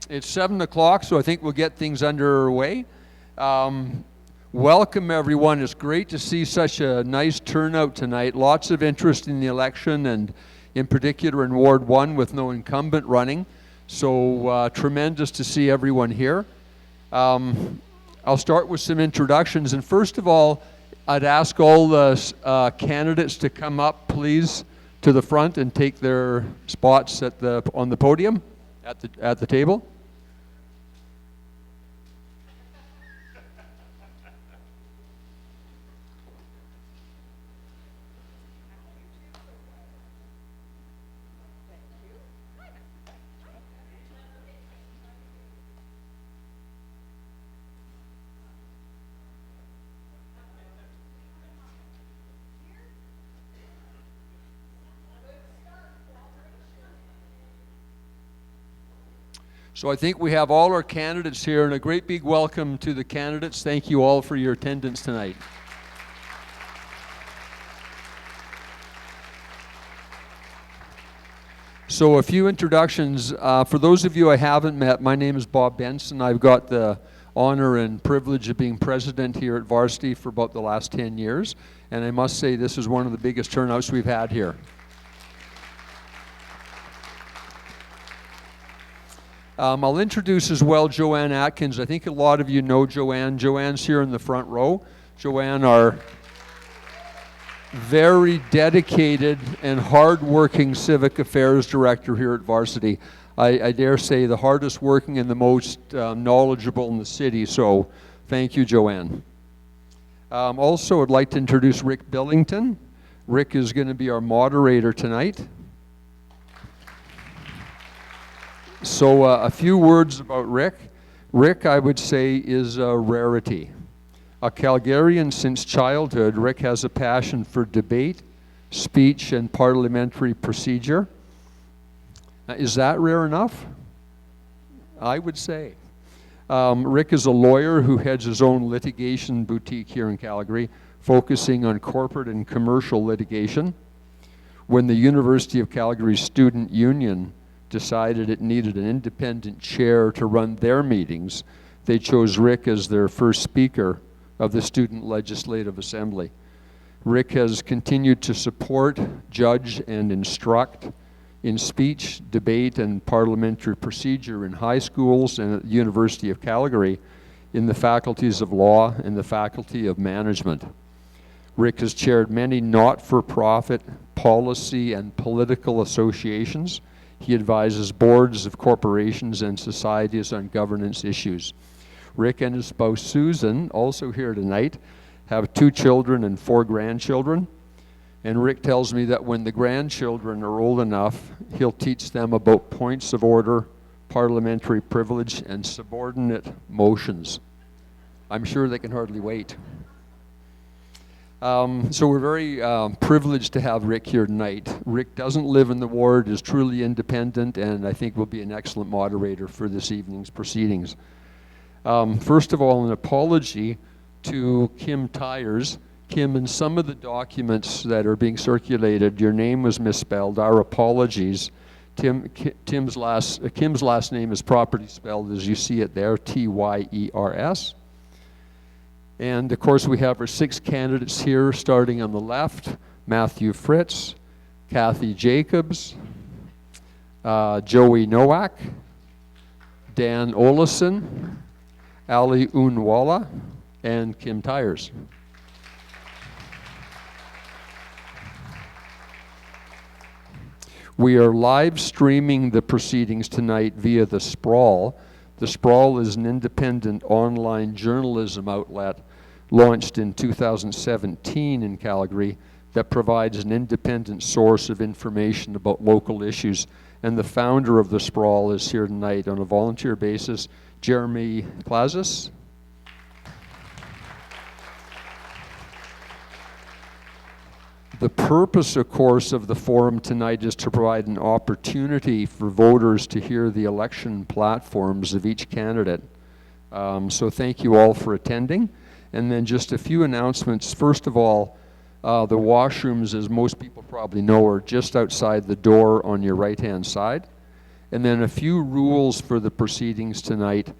It's 7 o'clock, so I think we'll get things underway. Welcome, everyone. It's great to see such a nice turnout tonight. Lots of interest in the election, and in particular in Ward 1 with no incumbent running. So tremendous to see everyone here. I'll start with some introductions. And first of all, I'd ask all the candidates to come up, please, to the front and take their spots on the podium at the table. So I think we have all our candidates here, and a great big welcome to the candidates. Thank you all for your attendance tonight. So a few introductions. For those of you I haven't met, my name is Bob Benson. I've got the honor and privilege of being president here at Varsity for about the last 10 years. And I must say this is one of the biggest turnouts we've had here. I'll introduce as well Joanne Atkins. I think a lot of you know Joanne. Joanne's here in the front row. Joanne, our very dedicated and hard-working civic affairs director here at Varsity. I dare say the hardest working and the most knowledgeable in the city, so thank you, Joanne. Also, I'd like to introduce Rick Billington. Rick is going to be our moderator tonight. So a few words about Rick. Rick, I would say, is a rarity. A Calgarian since childhood, Rick has a passion for debate, speech, and parliamentary procedure. Is that rare enough? I would say. Rick is a lawyer who heads his own litigation boutique here in Calgary, focusing on corporate and commercial litigation. When the University of Calgary Student Union decided it needed an independent chair to run their meetings, they chose Rick as their first speaker of the Student Legislative Assembly. Rick has continued to support, judge, and instruct in speech, debate, and parliamentary procedure in high schools and at the University of Calgary in the faculties of law and the faculty of management. Rick has chaired many not-for-profit policy and political associations. He advises boards of corporations and societies on governance issues. Rick and his spouse Susan, also here tonight, have 2 children and 4 grandchildren. And Rick tells me that when the grandchildren are old enough, he'll teach them about points of order, parliamentary privilege, and subordinate motions. I'm sure they can hardly wait. So we're very privileged to have Rick here tonight. Rick doesn't live in the ward, is truly independent, and I think will be an excellent moderator for this evening's proceedings. First of all, an apology to Kim Tyers. Kim, in some of the documents that are being circulated, your name was misspelled. Our apologies. Kim's last name is properly spelled as you see it there, Tyers. And of course, we have our 6 candidates here, starting on the left: Matthew Fritz, Cathy Jacobs, Joey Nowak, Dan Olesen, Ali Oonwala, and Kim Tyers. We are live streaming the proceedings tonight via The Sprawl. The Sprawl is an independent online journalism outlet launched in 2017 in Calgary that provides an independent source of information about local issues. And the founder of The Sprawl is here tonight on a volunteer basis, Jeremy Plazis. The purpose, of course, of the forum tonight is to provide an opportunity for voters to hear the election platforms of each candidate. So thank you all for attending. And then just a few announcements. First of all, the washrooms, as most people probably know, are just outside the door on your right-hand side. And then a few rules for the proceedings tonight.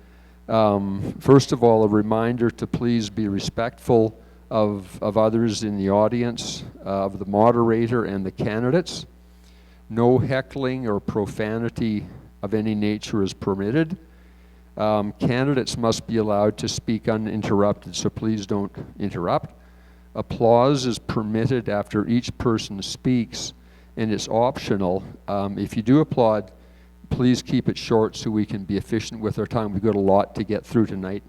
First of all, a reminder to please be respectful of others in the audience, of the moderator and the candidates. No heckling or profanity of any nature is permitted. Candidates must be allowed to speak uninterrupted, so please don't interrupt. Applause is permitted after each person speaks, and it's optional. If you do applaud, please keep it short so we can be efficient with our time. We've got a lot to get through tonight.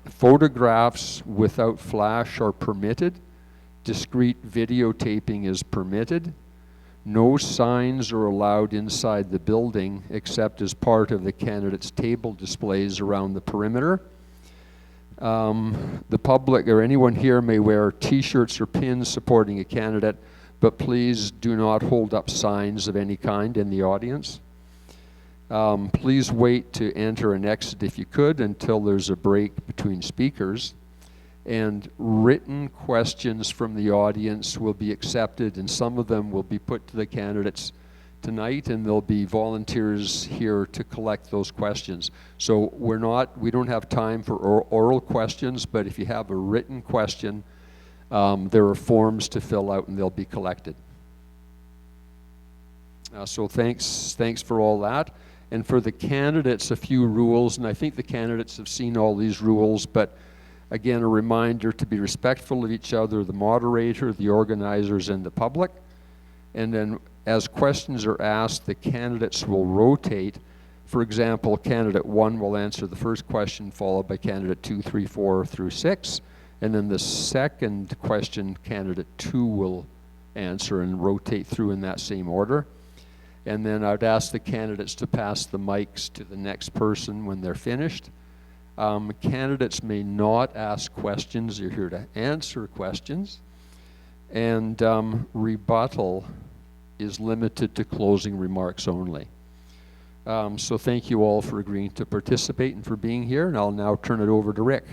Photographs without flash are permitted. Discreet videotaping is permitted. No signs are allowed inside the building except as part of the candidates' table displays around the perimeter. The public or anyone here may wear t-shirts or pins supporting a candidate, but please do not hold up signs of any kind in the audience. Please wait to enter and exit if you could until there's a break between speakers. And written questions from the audience will be accepted, and some of them will be put to the candidates tonight, and there'll be volunteers here to collect those questions. So we don't have time for oral questions, but if you have a written question, there are forms to fill out and they'll be collected. So thanks for all that. And for the candidates, a few rules, and I think the candidates have seen all these rules, but again, a reminder to be respectful of each other, the moderator, the organizers, and the public. And then as questions are asked, the candidates will rotate. For example, candidate 1 will answer the first question, followed by candidate 2, 3, 4 through 6. And then the second question, candidate 2 will answer and rotate through in that same order. And then I'd ask the candidates to pass the mics to the next person when they're finished. Candidates may not ask questions. You're here to answer questions. And rebuttal is limited to closing remarks only. So thank you all for agreeing to participate and for being here. And I'll now turn it over to Rick.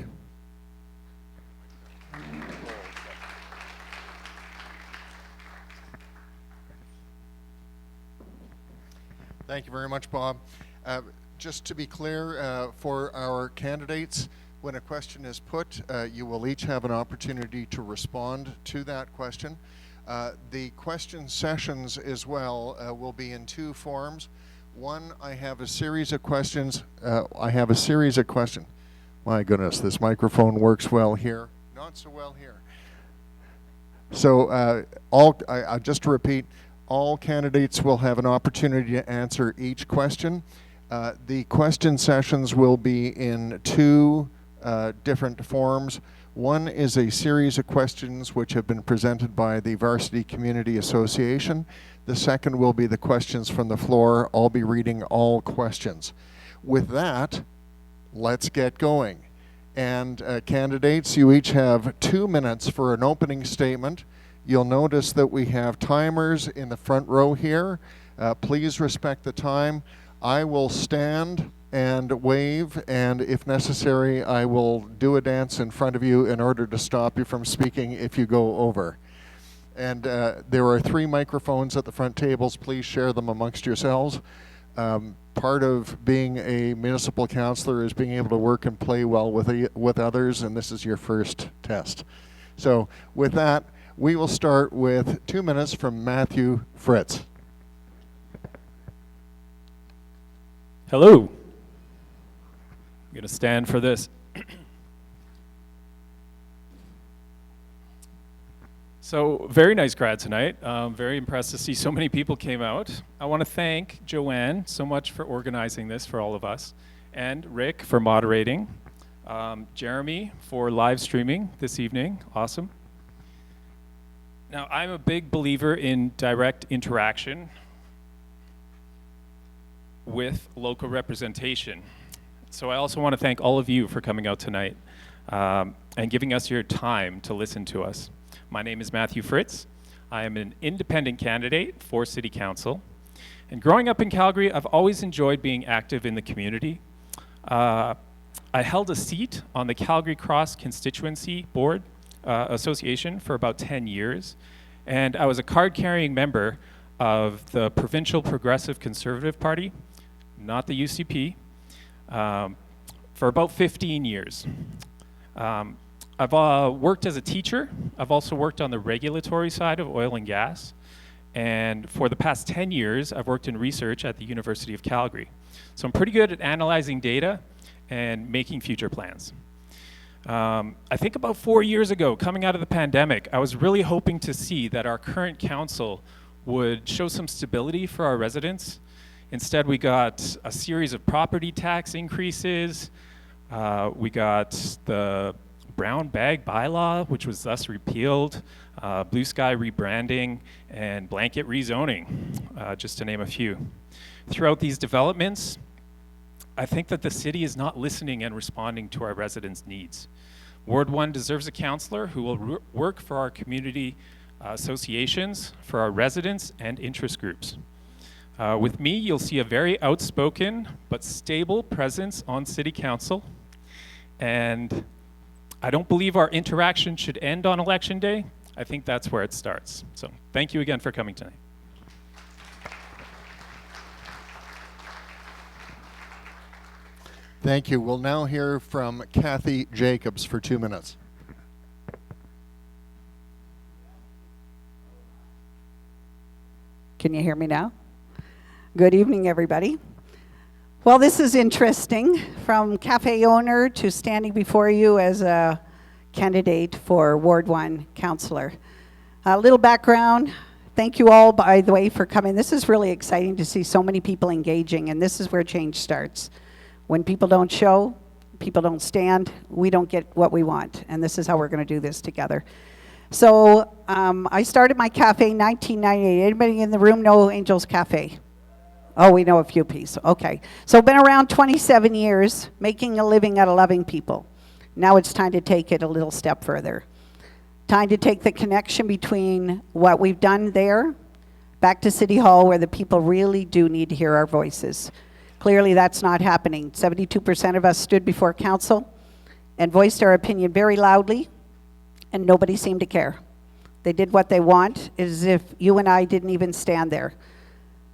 Thank you very much, Bob. Just to be clear, for our candidates, when a question is put, you will each have an opportunity to respond to that question. The question sessions as well will be in two forms. One, I have a series of questions. My goodness, this microphone works well here, not so well here. So just to repeat, all candidates will have an opportunity to answer each question. The question sessions will be in two different forms. One is a series of questions which have been presented by the Varsity Community Association. The second will be the questions from the floor. I'll be reading all questions. With that, let's get going. And candidates, you each have 2 minutes for an opening statement. You'll notice that we have timers in the front row here. Please respect the time. I will stand and wave, and if necessary, I will do a dance in front of you in order to stop you from speaking if you go over. And there are 3 microphones at the front tables. Please share them amongst yourselves. Part of being a municipal councillor is being able to work and play well with others, and this is your first test. So with that, we will start with 2 minutes from Matthew Fritz. Hello. I'm going to stand for this. So, very nice crowd tonight. Very impressed to see so many people came out. I want to thank Joanne so much for organizing this for all of us, and Rick for moderating, Jeremy for live streaming this evening. Awesome. Now, I'm a big believer in direct interaction with local representation. So I also want to thank all of you for coming out tonight and giving us your time to listen to us. My name is Matthew Fritz. I am an independent candidate for City Council. And growing up in Calgary, I've always enjoyed being active in the community. I held a seat on the Calgary Cross Constituency Board Association for about 10 years. And I was a card-carrying member of the Provincial Progressive Conservative Party, not the UCP, for about 15 years. I've worked as a teacher. I've also worked on the regulatory side of oil and gas. And for the past 10 years, I've worked in research at the University of Calgary. So I'm pretty good at analyzing data and making future plans. I think about 4 years ago, coming out of the pandemic, I was really hoping to see that our current council would show some stability for our residents. Instead, we got a series of property tax increases. We got the brown bag bylaw, which was thus repealed, blue sky rebranding, and blanket rezoning, just to name a few. Throughout these developments, I think that the city is not listening and responding to our residents' needs. Ward 1 deserves a councillor who will work for our community associations, for our residents and interest groups. With me, you'll see a very outspoken but stable presence on City Council. And I don't believe our interaction should end on Election Day. I think that's where it starts. So thank you again for coming tonight. Thank you. We'll now hear from Cathy Jacobs for 2 minutes. Can you hear me now? Good evening, everybody. Well, this is interesting, from cafe owner to standing before you as a candidate for Ward 1 councillor. A little background. Thank you all, by the way, for coming. This is really exciting to see so many people engaging, and this is where change starts. When people don't show, people don't stand, we don't get what we want, and this is how we're going to do this together. So I started my cafe in 1998. Anybody in the room know Angel's Cafe? Oh, we know a few pieces. Okay. So been around 27 years, making a living out of loving people. Now it's time to take it a little step further. Time to take the connection between what we've done there back to City Hall, where the people really do need to hear our voices. Clearly that's not happening. 72% of us stood before council and voiced our opinion very loudly, and nobody seemed to care. They did what they want, as if you and I didn't even stand there.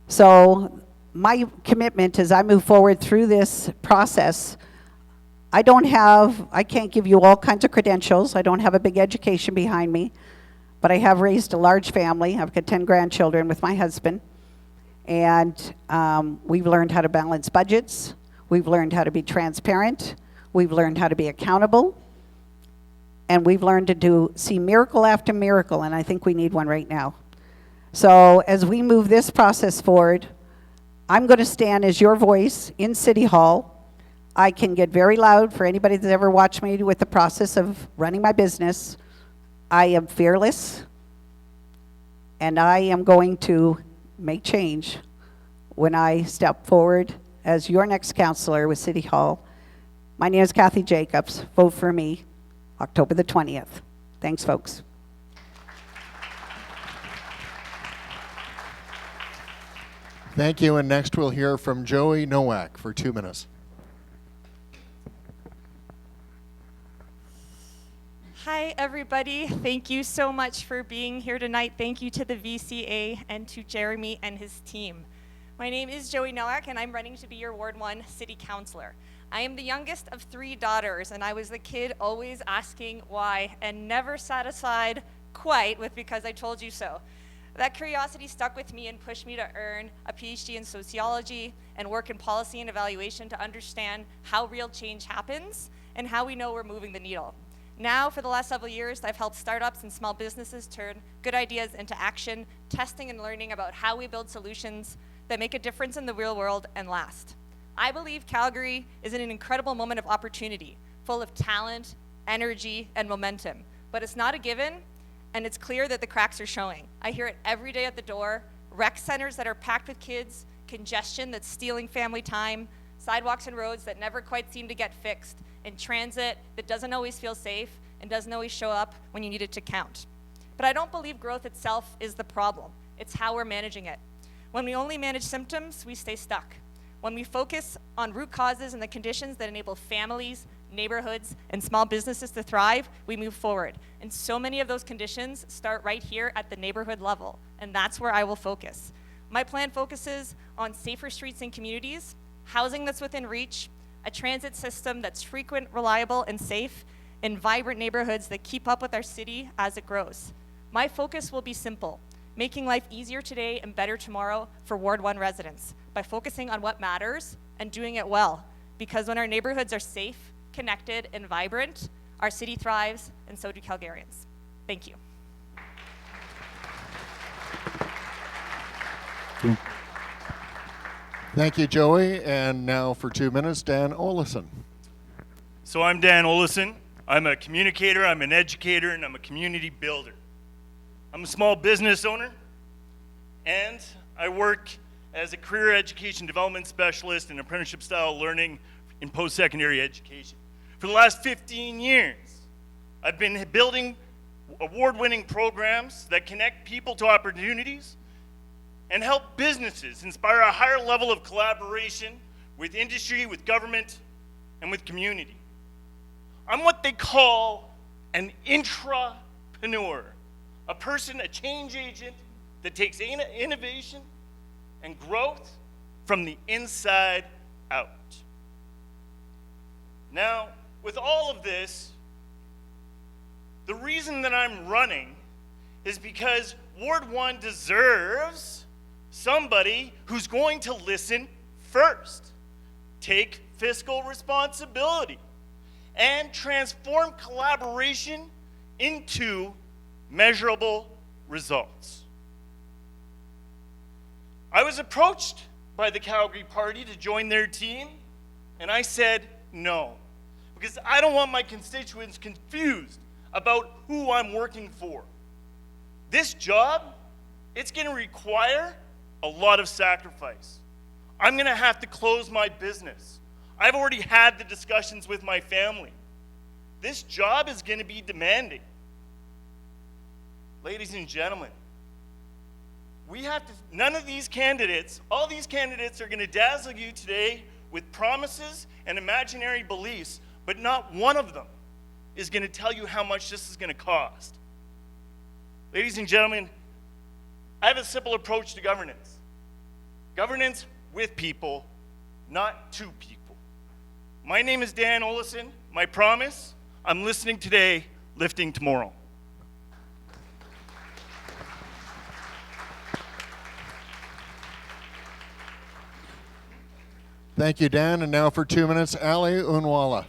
So my commitment as I move forward through this process, I can't give you all kinds of credentials. I don't have a big education behind me, but I have raised a large family. I've got 10 grandchildren with my husband, and we've learned how to balance budgets. We've learned how to be transparent. We've learned how to be accountable. And we've learned to see miracle after miracle, and I think we need one right now. So as we move this process forward, I'm going to stand as your voice in City Hall. I can get very loud for anybody that's ever watched me with the process of running my business. I am fearless, and I am going to make change when I step forward as your next councillor with City Hall. My name is Cathy Jacobs. Vote for me, October the 20th. Thanks, folks. Thank you, and next we'll hear from Joey Nowak for 2 minutes. Hi, everybody. Thank you so much for being here tonight. Thank you to the VCA and to Jeremy and his team. My name is Joey Nowak, and I'm running to be your Ward 1 City Councillor. I am the youngest of 3 daughters, and I was the kid always asking why and never satisfied quite with because I told you so. That curiosity stuck with me and pushed me to earn a PhD in sociology and work in policy and evaluation to understand how real change happens and how we know we're moving the needle. Now, for the last several years, I've helped startups and small businesses turn good ideas into action, testing and learning about how we build solutions that make a difference in the real world and last. I believe Calgary is in an incredible moment of opportunity, full of talent, energy, and momentum. But it's not a given, and it's clear that the cracks are showing. I hear it every day at the door: rec centers that are packed with kids, congestion that's stealing family time, sidewalks and roads that never quite seem to get fixed, and transit that doesn't always feel safe and doesn't always show up when you need it to count. But I don't believe growth itself is the problem. It's how we're managing it. When we only manage symptoms, we stay stuck. When we focus on root causes and the conditions that enable families, neighborhoods, and small businesses to thrive, we move forward. And so many of those conditions start right here at the neighborhood level, and that's where I will focus. My plan focuses on safer streets and communities, housing that's within reach, a transit system that's frequent, reliable, and safe, and vibrant neighborhoods that keep up with our city as it grows. My focus will be simple: making life easier today and better tomorrow for Ward 1 residents by focusing on what matters and doing it well. Because when our neighborhoods are safe, connected, and vibrant, our city thrives, and so do Calgarians. Thank you. Thank you, Joey. And now for 2 minutes, Dan Olesen. So I'm Dan Olesen. I'm a communicator, I'm an educator, and I'm a community builder. I'm a small business owner, and I work as a career education development specialist in apprenticeship-style learning in post-secondary education. For the last 15 years, I've been building award-winning programs that connect people to opportunities and help businesses inspire a higher level of collaboration with industry, with government, and with community. I'm what they call an intrapreneur, a person, a change agent that takes innovation and growth from the inside out. Now, with all of this, the reason that I'm running is because Ward 1 deserves somebody who's going to listen first, take fiscal responsibility, and transform collaboration into measurable results. I was approached by the Calgary Party to join their team, and I said no, because I don't want my constituents confused about who I'm working for. This job, it's going to require a lot of sacrifice. I'm going to have to close my business. I've already had the discussions with my family. This job is going to be demanding. Ladies and gentlemen, none of these candidates, all these candidates are going to dazzle you today with promises and imaginary beliefs, but not one of them is going to tell you how much this is going to cost. Ladies and gentlemen, I have a simple approach to governance. Governance with people, not to people. My name is Dan Olesen. My promise, I'm listening today, lifting tomorrow. Thank you, Dan. And now for 2 minutes, Ali Oonwala.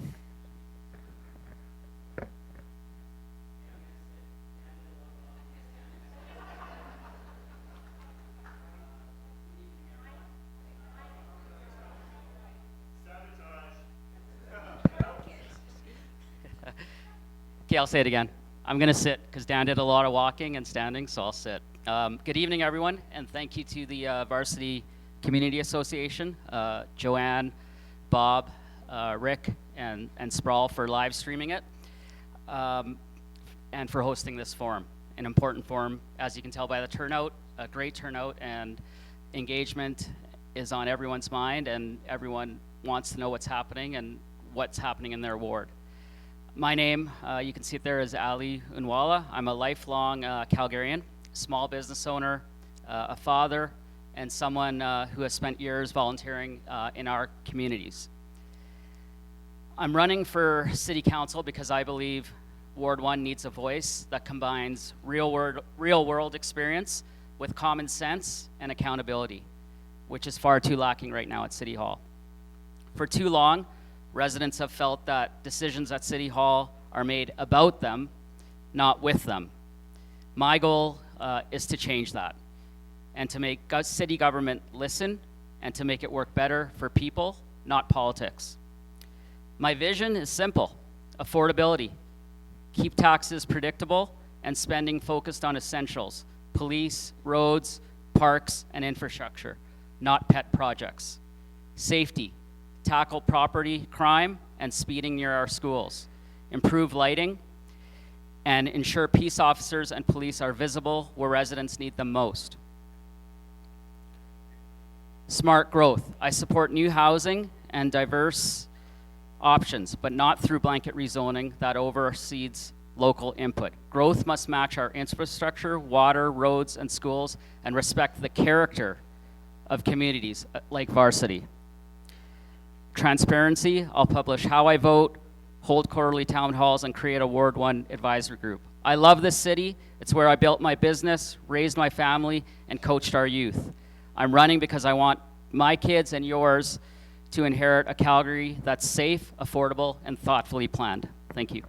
Okay, I'll say it again. I'm going to sit because Dan did a lot of walking and standing, so I'll sit. Good evening, everyone, and thank you to the Varsity Community Association, Joanne, Bob, Rick, and Sprawl for live streaming it, and for hosting this forum, an important forum. As you can tell by the turnout, a great turnout, and engagement is on everyone's mind, and everyone wants to know what's happening and what's happening in their ward. My name, you can see it there, is Ali Oonwala. I'm a lifelong Calgarian, small business owner, a father, and someone who has spent years volunteering in our communities. I'm running for City Council because I believe Ward 1 needs a voice that combines real world experience with common sense and accountability, which is far too lacking right now at City Hall. For too long, residents have felt that decisions at City Hall are made about them, not with them. My goal is to change that and to make city government listen and to make it work better for people, not politics. My vision is simple: affordability. Keep taxes predictable and spending focused on essentials: police, roads, parks, and infrastructure, not pet projects. Safety. Tackle property crime and speeding near our schools. Improve lighting and ensure peace officers and police are visible where residents need them most. Smart growth. I support new housing and diverse options, but not through blanket rezoning that oversees local input. Growth must match our infrastructure, water, roads, and schools, and respect the character of communities like Varsity. Transparency, I'll publish how I vote, hold quarterly town halls, and create a Ward 1 advisory group. I love this city. It's where I built my business, raised my family, and coached our youth. I'm running because I want my kids and yours to inherit a Calgary that's safe, affordable, and thoughtfully planned. Thank you.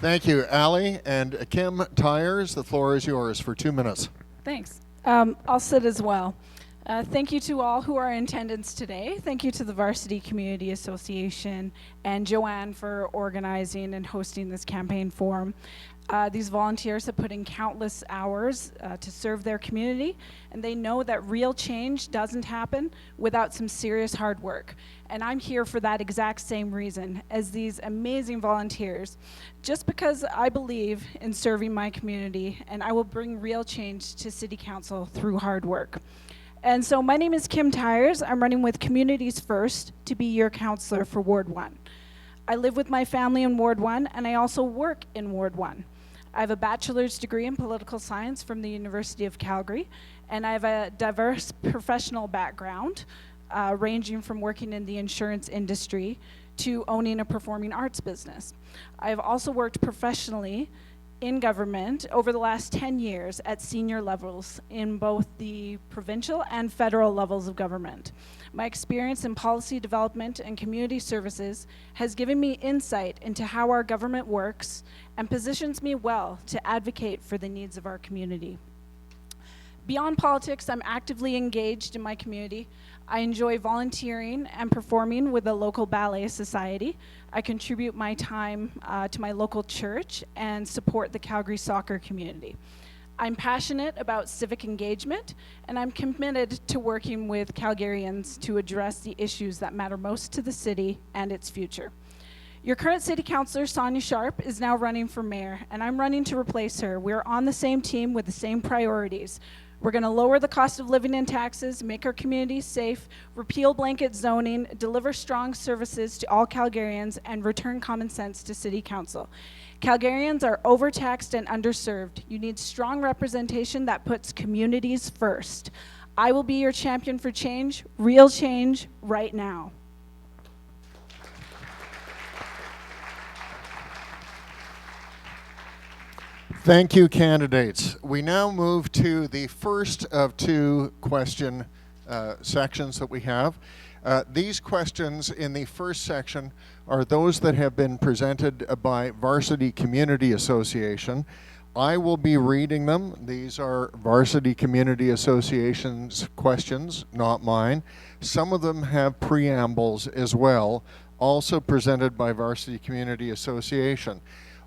Thank you, Ali. And Kim Tyers, the floor is yours for 2 minutes. Thanks. I'll sit as well. Thank you to all who are in attendance today. Thank you to the Varsity Community Association and Joanne for organizing and hosting this campaign forum. These volunteers have put in countless hours to serve their community, and they know that real change doesn't happen without some serious hard work. And I'm here for that exact same reason as these amazing volunteers, just because I believe in serving my community, and I will bring real change to City Council through hard work. And so my name is Kim Tyers. I'm running with Communities First to be your counselor for Ward 1. I live with my family in Ward 1, and I also work in Ward 1. I have a bachelor's degree in political science from the University of Calgary, and I have a diverse professional background, ranging from working in the insurance industry to owning a performing arts business. I have also worked professionally in government over the last 10 years at senior levels in both the provincial and federal levels of government. My experience in policy development and community services has given me insight into how our government works and positions me well to advocate for the needs of our community. Beyond politics, I'm actively engaged in my community. I enjoy volunteering and performing with the local ballet society. I contribute my time to my local church and support the Calgary soccer community. I'm passionate about civic engagement, and I'm committed to working with Calgarians to address the issues that matter most to the city and its future. Your current city councilor, Sonia Sharp, is now running for mayor, and I'm running to replace her. We're on the same team with the same priorities. We're going to lower the cost of living and taxes, make our communities safe, repeal blanket zoning, deliver strong services to all Calgarians, and return common sense to City Council. Calgarians are overtaxed and underserved. You need strong representation that puts communities first. I will be your champion for change, real change, right now. Thank you, candidates. We now move to the first of two question sections that we have. These questions in the first section are those that have been presented by Varsity Community Association. I will be reading them. These are Varsity Community Association's questions, not mine. Some of them have preambles as well, also presented by Varsity Community Association.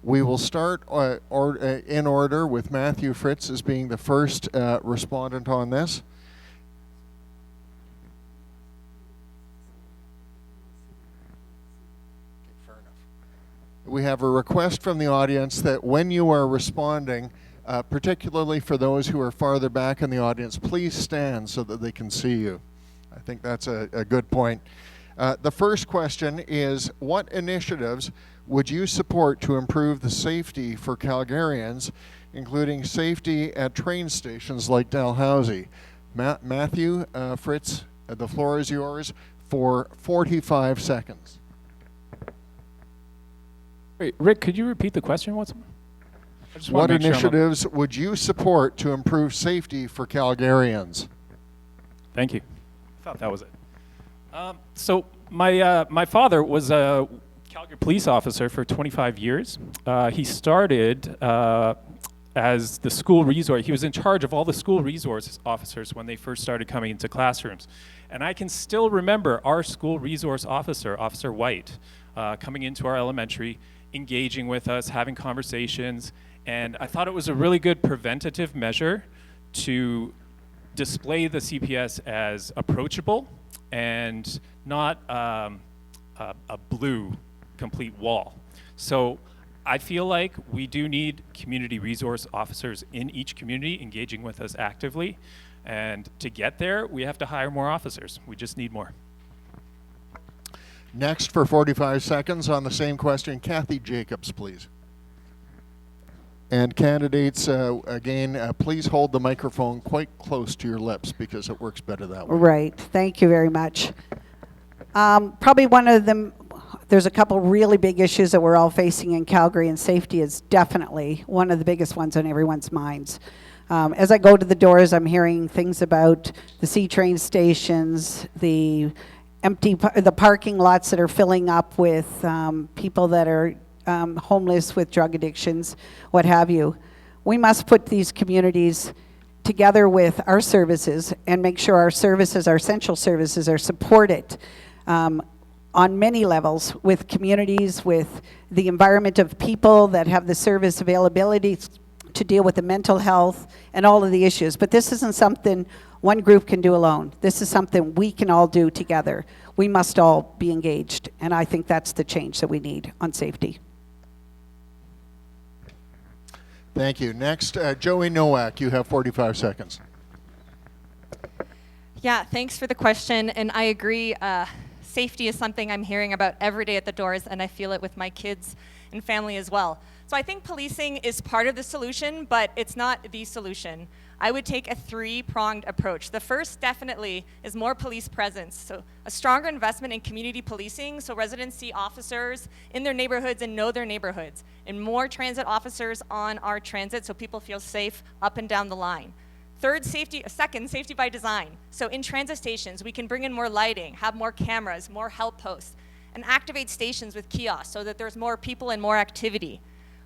We will start in order with Matthew Fritz as being the first respondent on this. Okay, fair enough. We have a request from the audience that when you are responding, particularly for those who are farther back in the audience, please stand so that they can see you. I think that's a good point. The first question is, what initiatives would you support to improve the safety for Calgarians, including safety at train stations like Dalhousie? Matthew, Fritz, the floor is yours for 45 seconds. Wait, Rick, could you repeat the question once more? What initiatives would you support to improve safety for Calgarians? Thank you. I thought that was it. So my father was a Calgary police officer for 25 years. He started as the school resource. He was in charge of all the school resource officers when they first started coming into classrooms. And I can still remember our school resource officer, Officer White, coming into our elementary, engaging with us, having conversations. And I thought it was a really good preventative measure to display the CPS as approachable and not a blue complete wall. So I feel like we do need community resource officers in each community engaging with us actively. And to get there, we have to hire more officers. We just need more. Next, for 45 seconds on the same question, Cathy Jacobs, please. And candidates, again, please hold the microphone quite close to your lips because it works better that way. Right. Thank you very much. Probably one of them, there's a couple really big issues that we're all facing in Calgary, and safety is definitely one of the biggest ones on everyone's minds. As I go to the doors, I'm hearing things about the C train stations, the the parking lots that are filling up with people that are homeless with drug addictions, what have you. We must put these communities together with our services and make sure our services, our essential services, are supported on many levels with communities, with the environment of people that have the service availability to deal with the mental health and all of the issues. But this isn't something one group can do alone. This is something we can all do together. We must all be engaged, and I think that's the change that we need on safety. Thank you. Next, Joey Nowak, you have 45 seconds. Yeah, thanks for the question, and I agree. Safety is something I'm hearing about every day at the doors, and I feel it with my kids and family as well. So I think policing is part of the solution, but it's not the solution. I would take a three-pronged approach. The first definitely is more police presence. So a stronger investment in community policing so residents see officers in their neighborhoods and know their neighborhoods. And more transit officers on our transit so people feel safe up and down the line. Second, safety by design. So in transit stations, we can bring in more lighting, have more cameras, more help posts, and activate stations with kiosks so that there's more people and more activity.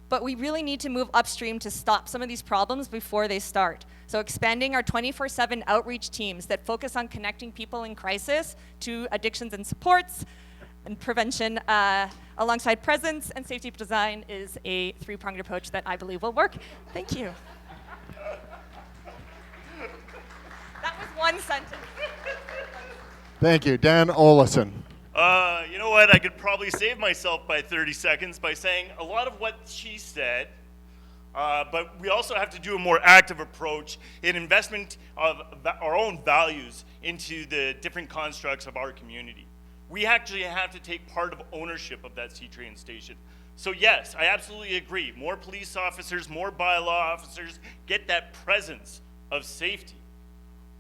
But we really need to move upstream to stop some of these problems before they start. So expanding our 24/7 outreach teams that focus on connecting people in crisis to addictions and supports and prevention alongside presence and safety design is a three-pronged approach that I believe will work. Thank you. That was one sentence. Thank you. Dan Olesen. You know what? I could probably save myself by 30 seconds by saying a lot of what she said, but we also have to do a more active approach in investment of our own values into the different constructs of our community. We actually have to take part of ownership of that C-train station. So yes, I absolutely agree. More police officers, more bylaw officers, get that presence of safety.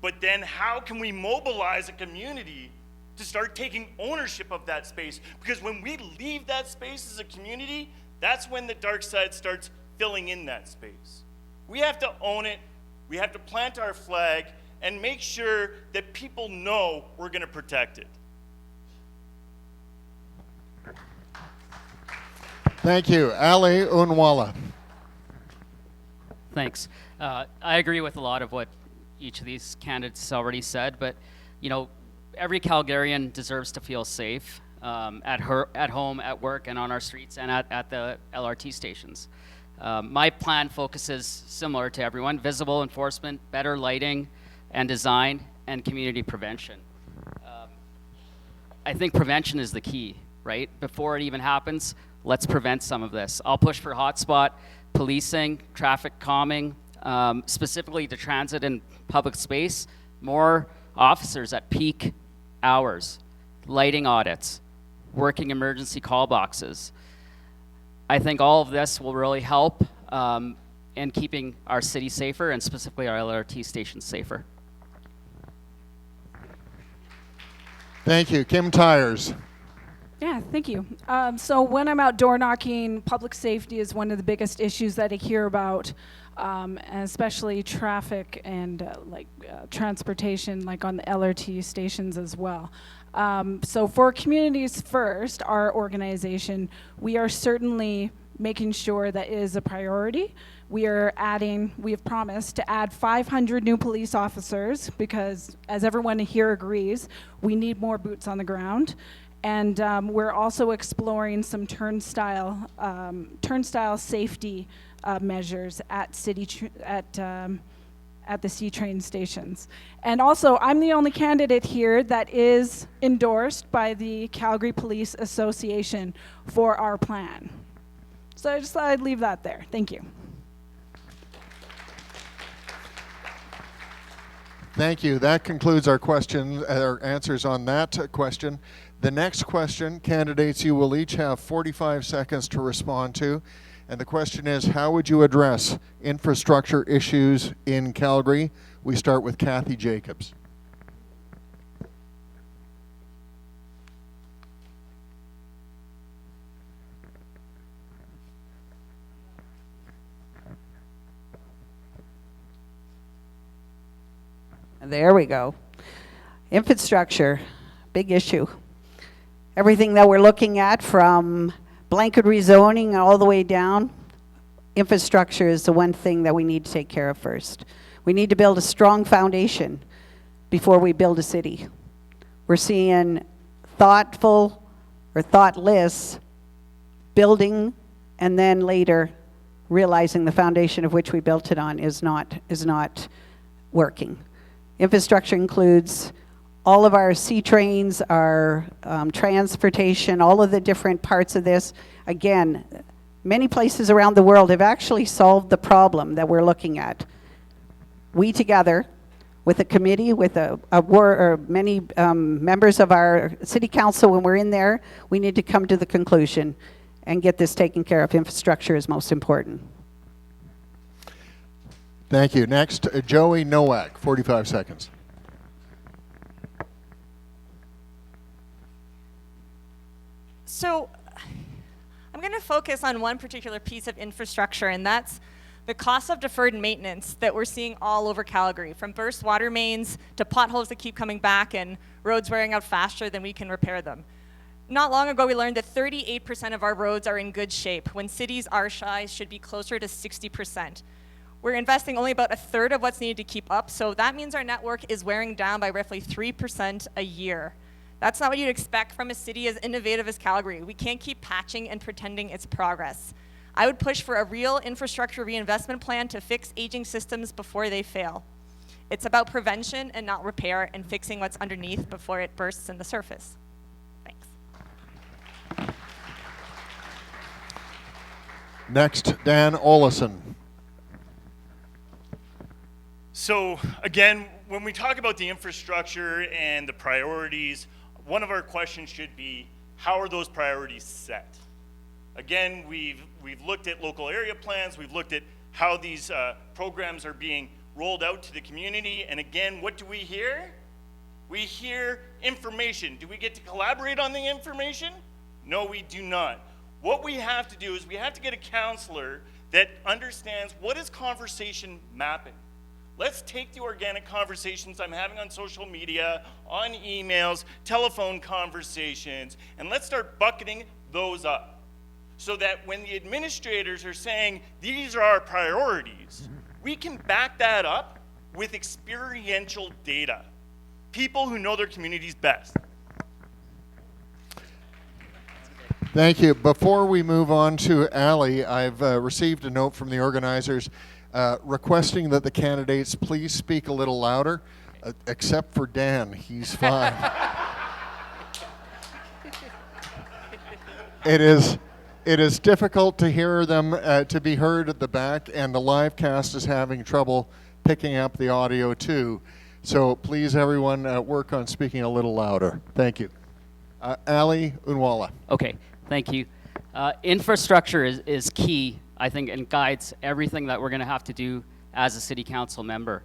But then how can we mobilize a community to start taking ownership of that space? Because when we leave that space as a community, that's when the dark side starts filling in that space. We have to own it, we have to plant our flag, and make sure that people know we're going to protect it. Thank you. Ali Oonwala. Thanks. I agree with a lot of what each of these candidates already said, but you know, every Calgarian deserves to feel safe at home, at work, and on our streets, and at the LRT stations. My plan focuses similar to everyone: visible enforcement, better lighting and design, and community prevention. I think prevention is the key, right? Before it even happens, let's prevent some of this. I'll push for hotspot policing, traffic calming, specifically to transit and public space, more officers at peak hours, lighting audits, working emergency call boxes. I think all of this will really help in keeping our city safer, and specifically our LRT stations safer. Thank you. Kim Tyers. Yeah, thank you. So when I'm out door knocking, public safety is one of the biggest issues that I hear about, and especially traffic and transportation, like on the LRT stations as well. So for Communities First, our organization, we are certainly making sure that it is a priority. We have promised to add 500 new police officers because, as everyone here agrees, we need more boots on the ground. And we're also exploring some turnstile safety measures at the C-train stations. And also, I'm the only candidate here that is endorsed by the Calgary Police Association for our plan. So I just thought I'd leave that there. Thank you. Thank you. That concludes our questions, our answers on that question. The next question, candidates, you will each have 45 seconds to respond to. And the question is, how would you address infrastructure issues in Calgary? We start with Cathy Jacobs. There we go. Infrastructure, big issue. Everything that we're looking at, from blanket rezoning all the way down, infrastructure is the one thing that we need to take care of first. We need to build a strong foundation before we build a city. We're seeing thoughtful or thoughtless building, and then later realizing the foundation of which we built it on is not working. Infrastructure includes all of our sea trains, our transportation, all of the different parts of this. Again, many places around the world have actually solved the problem that we're looking at. We together, with a committee, with many members of our city council, when we're in there, we need to come to the conclusion and get this taken care of. Infrastructure is most important. Thank you. Next, Joey Nowak, 45 seconds. So I'm going to focus on one particular piece of infrastructure, and that's the cost of deferred maintenance that we're seeing all over Calgary, from burst water mains to potholes that keep coming back and roads wearing out faster than we can repair them. Not long ago, we learned that 38% of our roads are in good shape, when cities our size should be closer to 60%. We're investing only about a third of what's needed to keep up, so that means our network is wearing down by roughly 3% a year. That's not what you'd expect from a city as innovative as Calgary. We can't keep patching and pretending it's progress. I would push for a real infrastructure reinvestment plan to fix aging systems before they fail. It's about prevention and not repair, and fixing what's underneath before it bursts in the surface. Thanks. Next, Dan Olesen. So again, when we talk about the infrastructure and the priorities, one of our questions should be, how are those priorities set? Again, we've looked at local area plans, we've looked at how these programs are being rolled out to the community, and again, what do we hear? We hear information. Do we get to collaborate on the information? No, we do not. What we have to do is we have to get a counselor that understands what is conversation mapping. Let's take the organic conversations I'm having on social media, on emails, telephone conversations, and let's start bucketing those up, so that when the administrators are saying, these are our priorities, we can back that up with experiential data. People who know their communities best. Thank you. Before we move on to Ali, I've received a note from the organizers requesting that the candidates please speak a little louder, except for Dan. He's fine. It is difficult to hear them, to be heard at the back, and the live cast is having trouble picking up the audio too. So please, everyone, work on speaking a little louder. Thank you. Ali Oonwala. Okay, thank you. Infrastructure is key, I think, and guides everything that we're going to have to do as a city council member.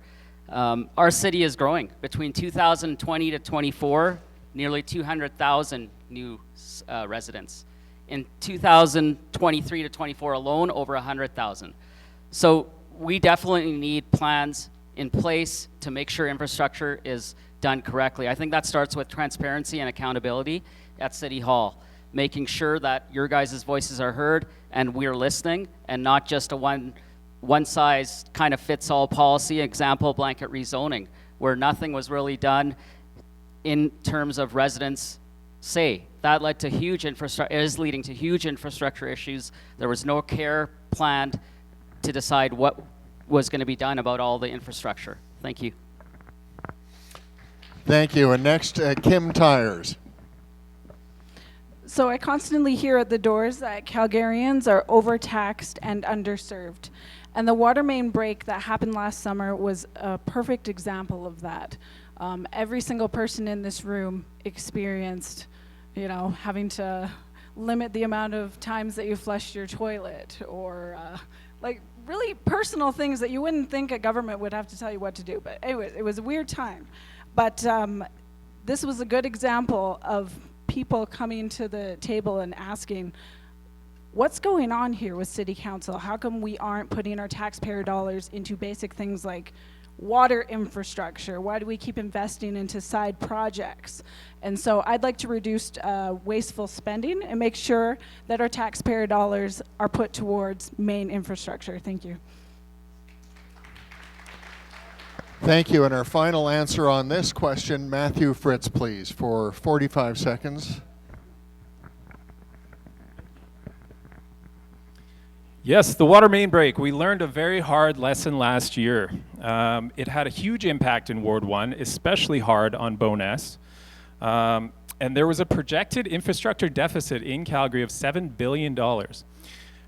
Our city is growing. Between 2020 to 24, nearly 200,000 new residents. In 2023 to 24 alone, over 100,000. So we definitely need plans in place to make sure infrastructure is done correctly. I think that starts with transparency and accountability at City Hall, making sure that your guys' voices are heard and we're listening, and not just a one size kind of fits all policy. Example, blanket rezoning, where nothing was really done in terms of residents' say. That led to huge infrastructure, is leading to huge infrastructure issues. There was no care planned to decide what was going to be done about all the infrastructure. Thank you. Thank you. And next, Kim Tyers. So I constantly hear at the doors that Calgarians are overtaxed and underserved. And the water main break that happened last summer was a perfect example of that. Every single person in this room experienced, having to limit the amount of times that you flushed your toilet, or like really personal things that you wouldn't think a government would have to tell you what to do. But anyway, it was a weird time. But this was a good example of people coming to the table and asking, what's going on here with City Council? How come we aren't putting our taxpayer dollars into basic things like water infrastructure? Why do we keep investing into side projects? And so I'd like to reduce wasteful spending and make sure that our taxpayer dollars are put towards main infrastructure. Thank you. Thank you. And our final answer on this question, Matthew Fritz, please, for 45 seconds. Yes, the water main break. We learned a very hard lesson last year. It had a huge impact in Ward 1, especially hard on Bowness. And there was a projected infrastructure deficit in Calgary of $7 billion.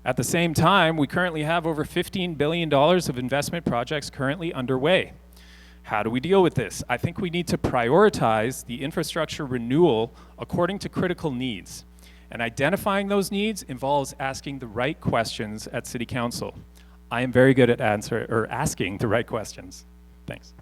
At the same time, we currently have over $15 billion of investment projects currently underway. How do we deal with this? I think we need to prioritize the infrastructure renewal according to critical needs. And identifying those needs involves asking the right questions at City Council. I am very good at asking the right questions. Thanks.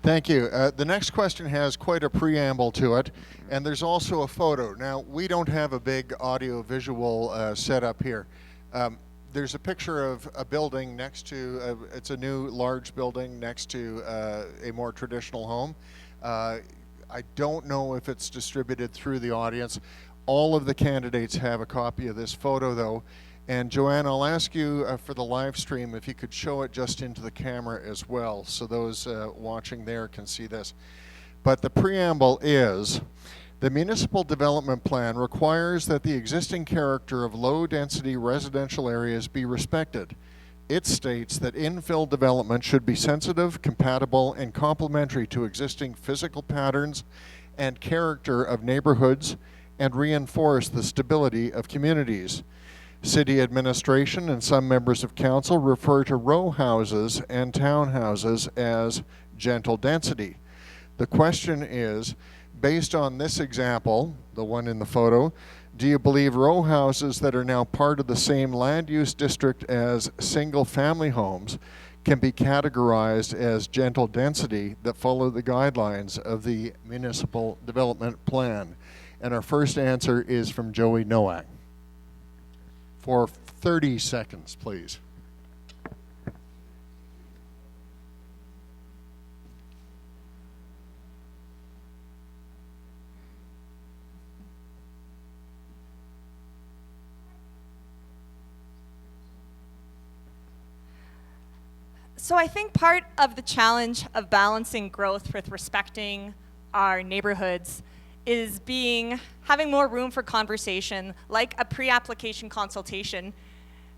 Thank you. The next question has quite a preamble to it, and there's also a photo. Now, we don't have a big audio-visual setup here. There's a picture of a building next to, it's a new large building next to a more traditional home. I don't know if it's distributed through the audience. All of the candidates have a copy of this photo, though. And Joanne, I'll ask you for the live stream if you could show it just into the camera as well, so those watching there can see this. But the preamble is, the municipal development plan requires that the existing character of low-density residential areas be respected. It states that infill development should be sensitive, compatible, and complementary to existing physical patterns and character of neighborhoods and reinforce the stability of communities. City administration and some members of council refer to row houses and townhouses as gentle density. The question is, based on this example, the one in the photo, do you believe row houses that are now part of the same land use district as single-family homes can be categorized as gentle density that follow the guidelines of the municipal development plan? And our first answer is from Joey Nowak. For 30 seconds, please. So I think part of the challenge of balancing growth with respecting our neighborhoods is having more room for conversation, like a pre-application consultation,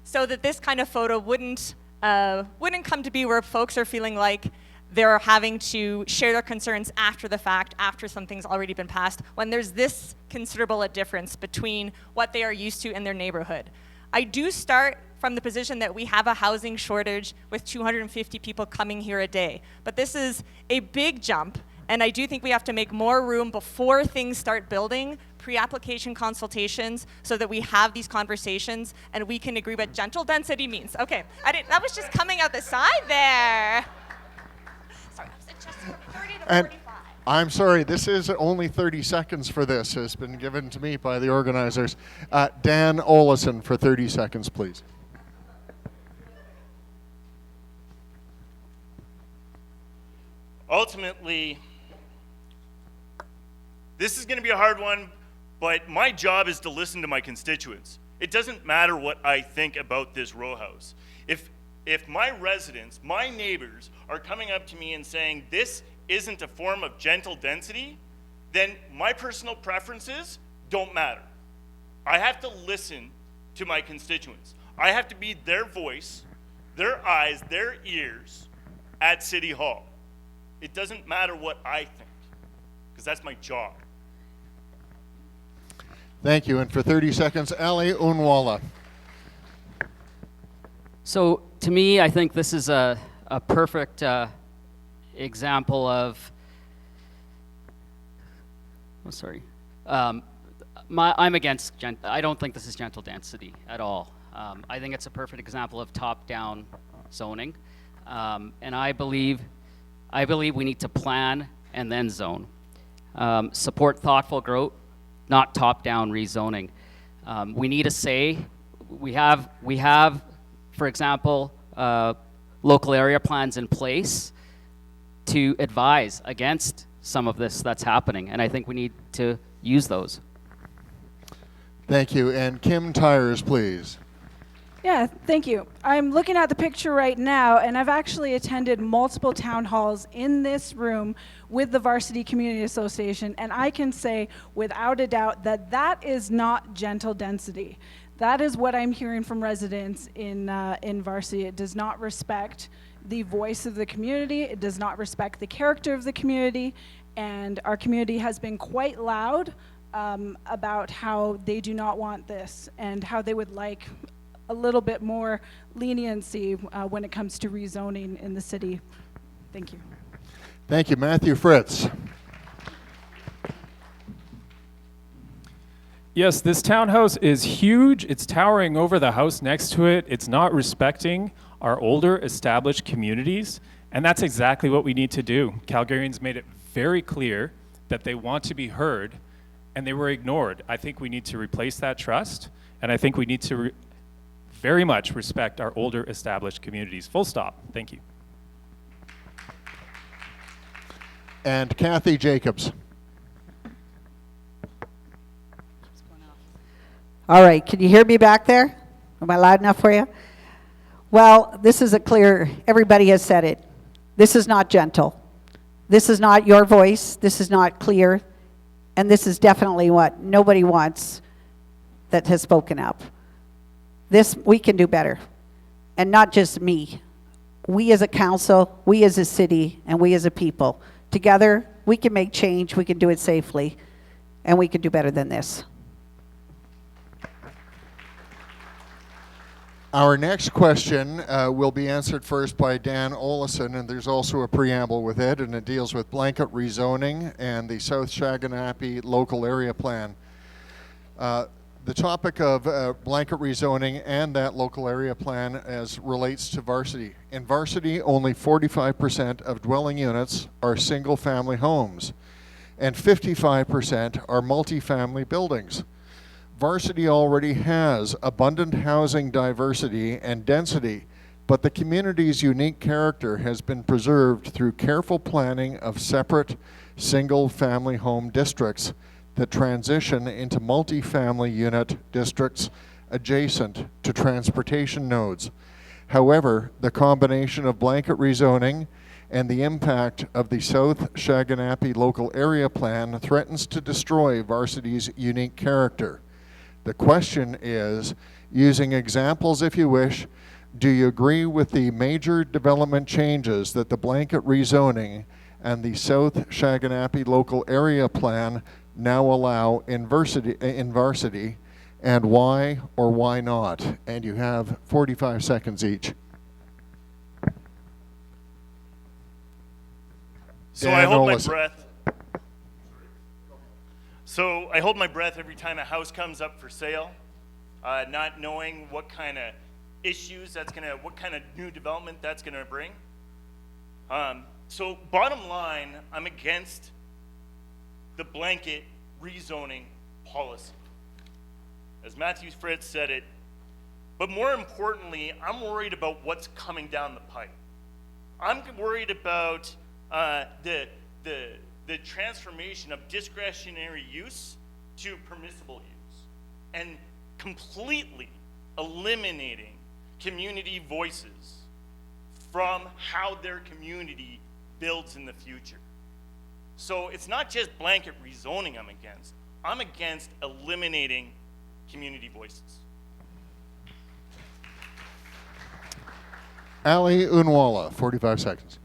so that this kind of photo wouldn't come to be where folks are feeling like they're having to share their concerns after the fact, after something's already been passed, when there's this considerable a difference between what they are used to in their neighborhood. I do start from the position that we have a housing shortage with 250 people coming here a day. But this is a big jump, and I do think we have to make more room before things start building, pre-application consultations, so that we have these conversations and we can agree what gentle density means. Okay, that was just coming out the side there. Sorry, was it just 30 to 45? I'm sorry, this is only 30 seconds for this. Has been given to me by the organizers. Dan Olesen for 30 seconds, please. Ultimately, this is going to be a hard one, but my job is to listen to my constituents. It doesn't matter what I think about this row house. If my residents, my neighbors, are coming up to me and saying this isn't a form of gentle density, then my personal preferences don't matter. I have to listen to my constituents. I have to be their voice, their eyes, their ears at City Hall. It doesn't matter what I think, because that's my job. Thank you. And for 30 seconds, Ali Oonwala. So to me, I think this is a perfect example of, I'm against, I don't think this is gentle density at all. I think it's a perfect example of top-down zoning. And I believe we need to plan and then zone. Support thoughtful growth, not top-down rezoning. We need a say. We have, for example, local area plans in place to advise against some of this that's happening, and I think we need to use those. Thank you. And Kim Tyers, please. Yeah, thank you. I'm looking at the picture right now, and I've actually attended multiple town halls in this room with the Varsity Community Association, and I can say without a doubt that that is not gentle density. That is what I'm hearing from residents in Varsity. It does not respect the voice of the community. It does not respect the character of the community, and our community has been quite loud about how they do not want this and how they would like a little bit more leniency when it comes to rezoning in the city. Thank you. Thank you. Matthew Fritz. Yes, this townhouse is huge. It's towering over the house next to it. It's not respecting our older established communities, and that's exactly what we need to do. Calgarians made it very clear that they want to be heard, and they were ignored. I think we need to replace that trust, and I think we need to very much respect our older established communities. Full stop. Thank you. And Cathy Jacobs. All right, can you hear me back there? Am I loud enough for you? Well, this is a clear, everybody has said it. This is not gentle. This is not your voice. This is not clear. And this is definitely what nobody wants that has spoken up. This, we can do better. And not just me. We as a council, we as a city, and we as a people. Together, we can make change, we can do it safely, and we can do better than this. Our next question will be answered first by Dan Olesen, and there's also a preamble with it, and it deals with blanket rezoning and the South Shaganappi local area plan. The topic of blanket rezoning and that local area plan as relates to Varsity. In Varsity, only 45% of dwelling units are single-family homes, and 55% are multi-family buildings. Varsity already has abundant housing diversity and density, but the community's unique character has been preserved through careful planning of separate single-family home districts that transition into multi-family unit districts adjacent to transportation nodes. However, the combination of blanket rezoning and the impact of the South Shaganappi local area plan threatens to destroy Varsity's unique character. The question is, using examples if you wish, do you agree with the major development changes that the blanket rezoning and the South Shaganappi local area plan now allow in Varsity, and why or why not? And you have 45 seconds each. So I hold my breath. So I hold my breath every time a house comes up for sale, not knowing what kind of issues what kind of new development that's gonna bring. So bottom line, I'm against the blanket rezoning policy. As Matthew Fritz said it, but more importantly, I'm worried about what's coming down the pipe. I'm worried about the transformation of discretionary use to permissible use and completely eliminating community voices from how their community builds in the future. So it's not just blanket rezoning I'm against eliminating community voices. Ali Oonwala, 45 seconds.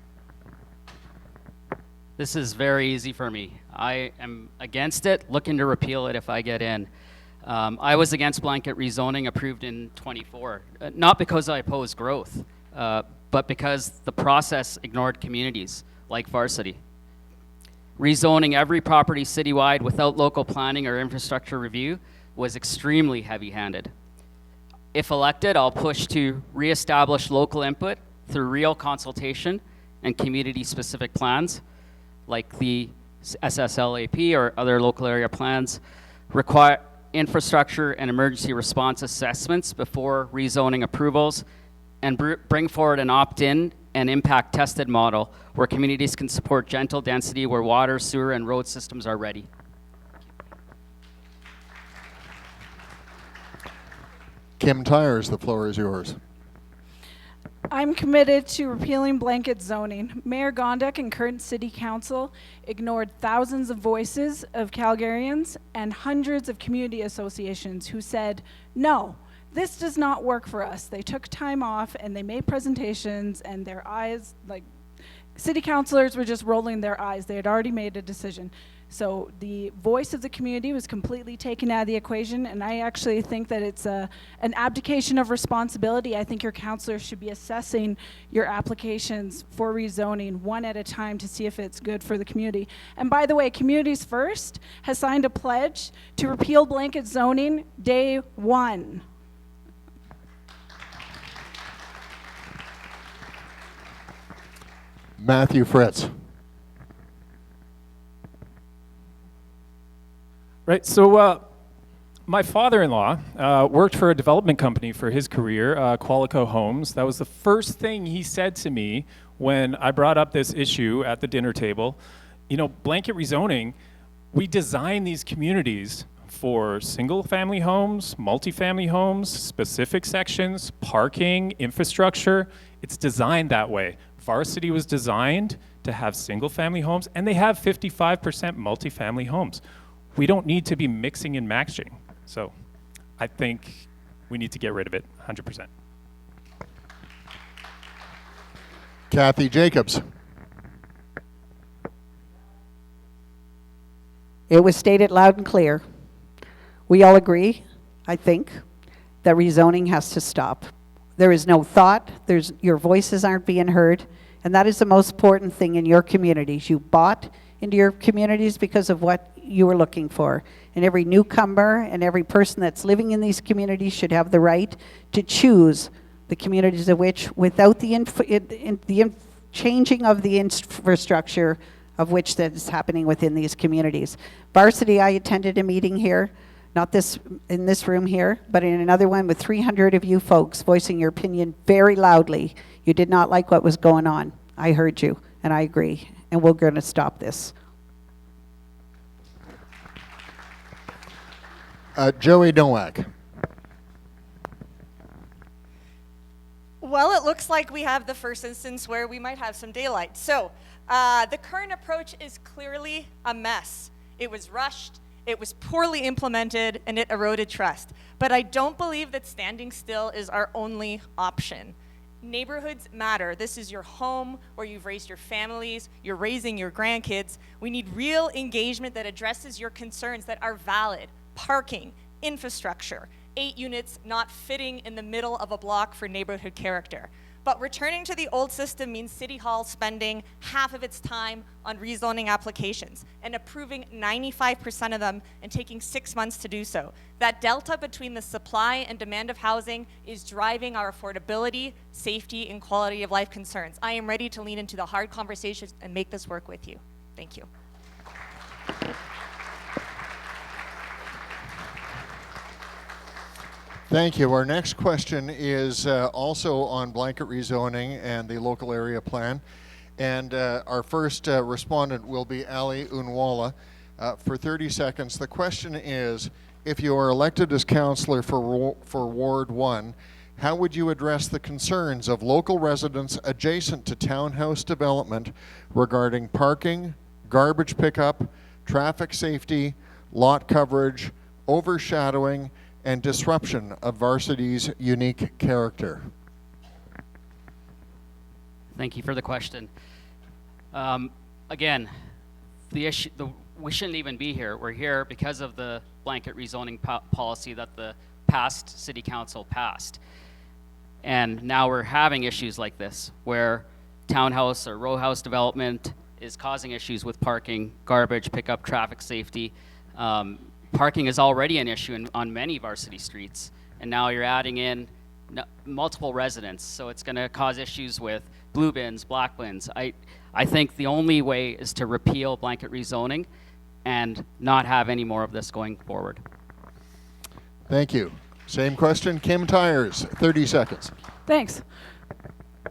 This is very easy for me. I am against it, looking to repeal it if I get in. I was against blanket rezoning approved in 24, not because I oppose growth, but because the process ignored communities like Varsity. Rezoning every property citywide without local planning or infrastructure review was extremely heavy-handed. If elected, I'll push to reestablish local input through real consultation and community-specific plans, like the SSLAP or other local area plans, require infrastructure and emergency response assessments before rezoning approvals, and bring forward an opt-in and impact-tested model where communities can support gentle density where water, sewer, and road systems are ready. Kim Tyers, the floor is yours. I'm committed to repealing blanket zoning. Mayor Gondek and current city council ignored thousands of voices of Calgarians and hundreds of community associations who said, no, this does not work for us. They took time off and they made presentations, and their eyes, like, city councilors were just rolling their eyes. They had already made a decision. So the voice of the community was completely taken out of the equation, and I actually think that it's an abdication of responsibility. I think your councilors should be assessing your applications for rezoning one at a time to see if it's good for the community. And by the way, Communities First has signed a pledge to repeal blanket zoning day one. Matthew Fritz. Right, so my father-in-law worked for a development company for his career, Qualico Homes. That was the first thing he said to me when I brought up this issue at the dinner table. You know, blanket rezoning, we design these communities for single-family homes, multifamily homes, specific sections, parking, infrastructure. It's designed that way. Varsity was designed to have single-family homes, and they have 55% multifamily homes. We don't need to be mixing and matching. So I think we need to get rid of it 100%. Cathy Jacobs. It was stated loud and clear. We all agree, I think, that rezoning has to stop. There is no thought, your voices aren't being heard, and that is the most important thing in your communities. You bought into your communities because of what you were looking for. And every newcomer and every person that's living in these communities should have the right to choose the communities of which, without the changing of the infrastructure of which that is happening within these communities. Varsity, I attended a meeting here, not in this room here, but in another one with 300 of you folks voicing your opinion very loudly. You did not like what was going on. I heard you, and I agree, and we're going to stop this. Joey Nowak. Well, it looks like we have the first instance where we might have some daylight. So the current approach is clearly a mess. It was rushed, it was poorly implemented, and it eroded trust. But I don't believe that standing still is our only option. Neighborhoods matter. This is your home where you've raised your families, you're raising your grandkids. We need real engagement that addresses your concerns that are valid. Parking, infrastructure, 8 units not fitting in the middle of a block for neighborhood character. But returning to the old system means City Hall spending half of its time on rezoning applications and approving 95% of them and taking 6 months to do so. That delta between the supply and demand of housing is driving our affordability, safety, and quality of life concerns. I am ready to lean into the hard conversations and make this work with you. Thank you. Thank you. Our next question is also on blanket rezoning and the local area plan. And our first respondent will be Ali Oonwala. For 30 seconds, the question is, if you are elected as councillor for Ward 1, how would you address the concerns of local residents adjacent to townhouse development regarding parking, garbage pickup, traffic safety, lot coverage, overshadowing, and disruption of Varsity's unique character? Thank you for the question. Again, the we shouldn't even be here. We're here because of the blanket rezoning policy that the past city council passed. And now we're having issues like this, where townhouse or row house development is causing issues with parking, garbage, pickup, traffic safety. Parking is already an issue on many Varsity streets, and now you're adding in multiple residents, so it's going to cause issues with blue bins, black bins. I think the only way is to repeal blanket rezoning and not have any more of this going forward. Thank you. Same question, Kim Tyers, 30 seconds. Thanks.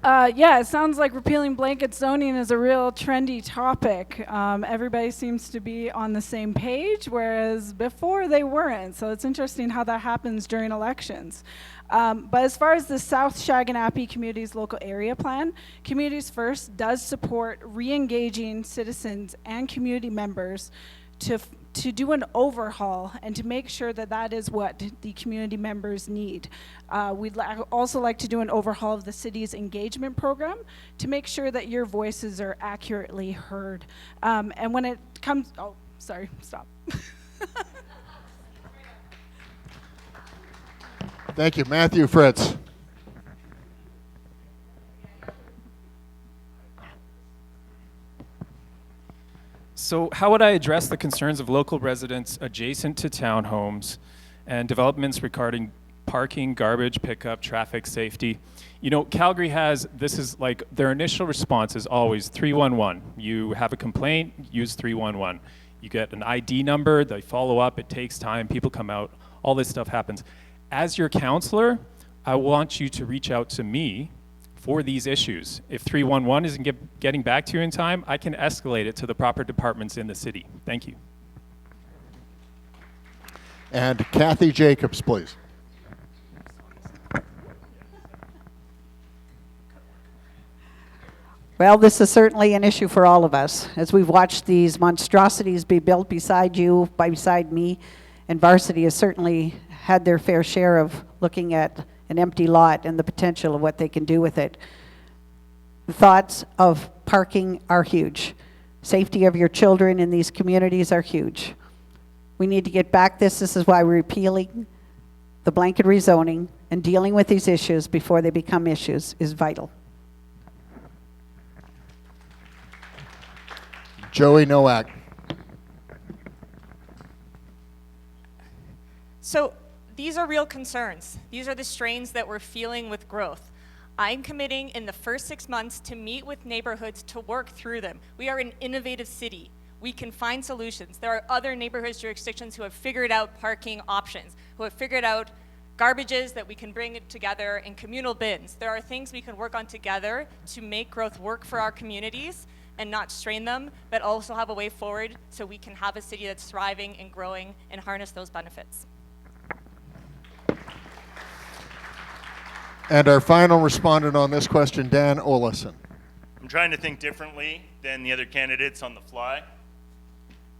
Yeah, it sounds like repealing blanket zoning is a real trendy topic. Everybody seems to be on the same page, whereas before they weren't. So it's interesting how that happens during elections. But as far as the South Shaganappi Communities Local Area Plan, Communities First does support re-engaging citizens and community members to do an overhaul and to make sure that that is what the community members need. We'd also like to do an overhaul of the city's engagement program to make sure that your voices are accurately heard. And when it comes, oh, sorry, stop. Thank you. Matthew Fritz. So how would I address the concerns of local residents adjacent to townhomes and developments regarding parking, garbage pickup, traffic safety? You know, Calgary has, this is like, their initial response is always 311. You have a complaint, use 311. You get an ID number, they follow up, it takes time, people come out, all this stuff happens. As your counselor, I want you to reach out to me for these issues. If 311 isn't getting back to you in time, I can escalate it to the proper departments in the city. Thank you. And Cathy Jacobs, please. Well, this is certainly an issue for all of us. As we've watched these monstrosities be built beside you, beside me, and Varsity has certainly had their fair share of looking at an empty lot and the potential of what they can do with it. The thoughts of parking are huge. Safety of your children in these communities are huge. We need to get back this. This is why we're repealing the blanket rezoning, and dealing with these issues before they become issues is vital. Joey Nowak. So these are real concerns. These are the strains that we're feeling with growth. I'm committing in the first 6 months to meet with neighborhoods to work through them. We are an innovative city. We can find solutions. There are other neighborhood jurisdictions who have figured out parking options, who have figured out garbages that we can bring together in communal bins. There are things we can work on together to make growth work for our communities and not strain them, but also have a way forward so we can have a city that's thriving and growing and harness those benefits. And our final respondent on this question, Dan Olesen. I'm trying to think differently than the other candidates on the fly.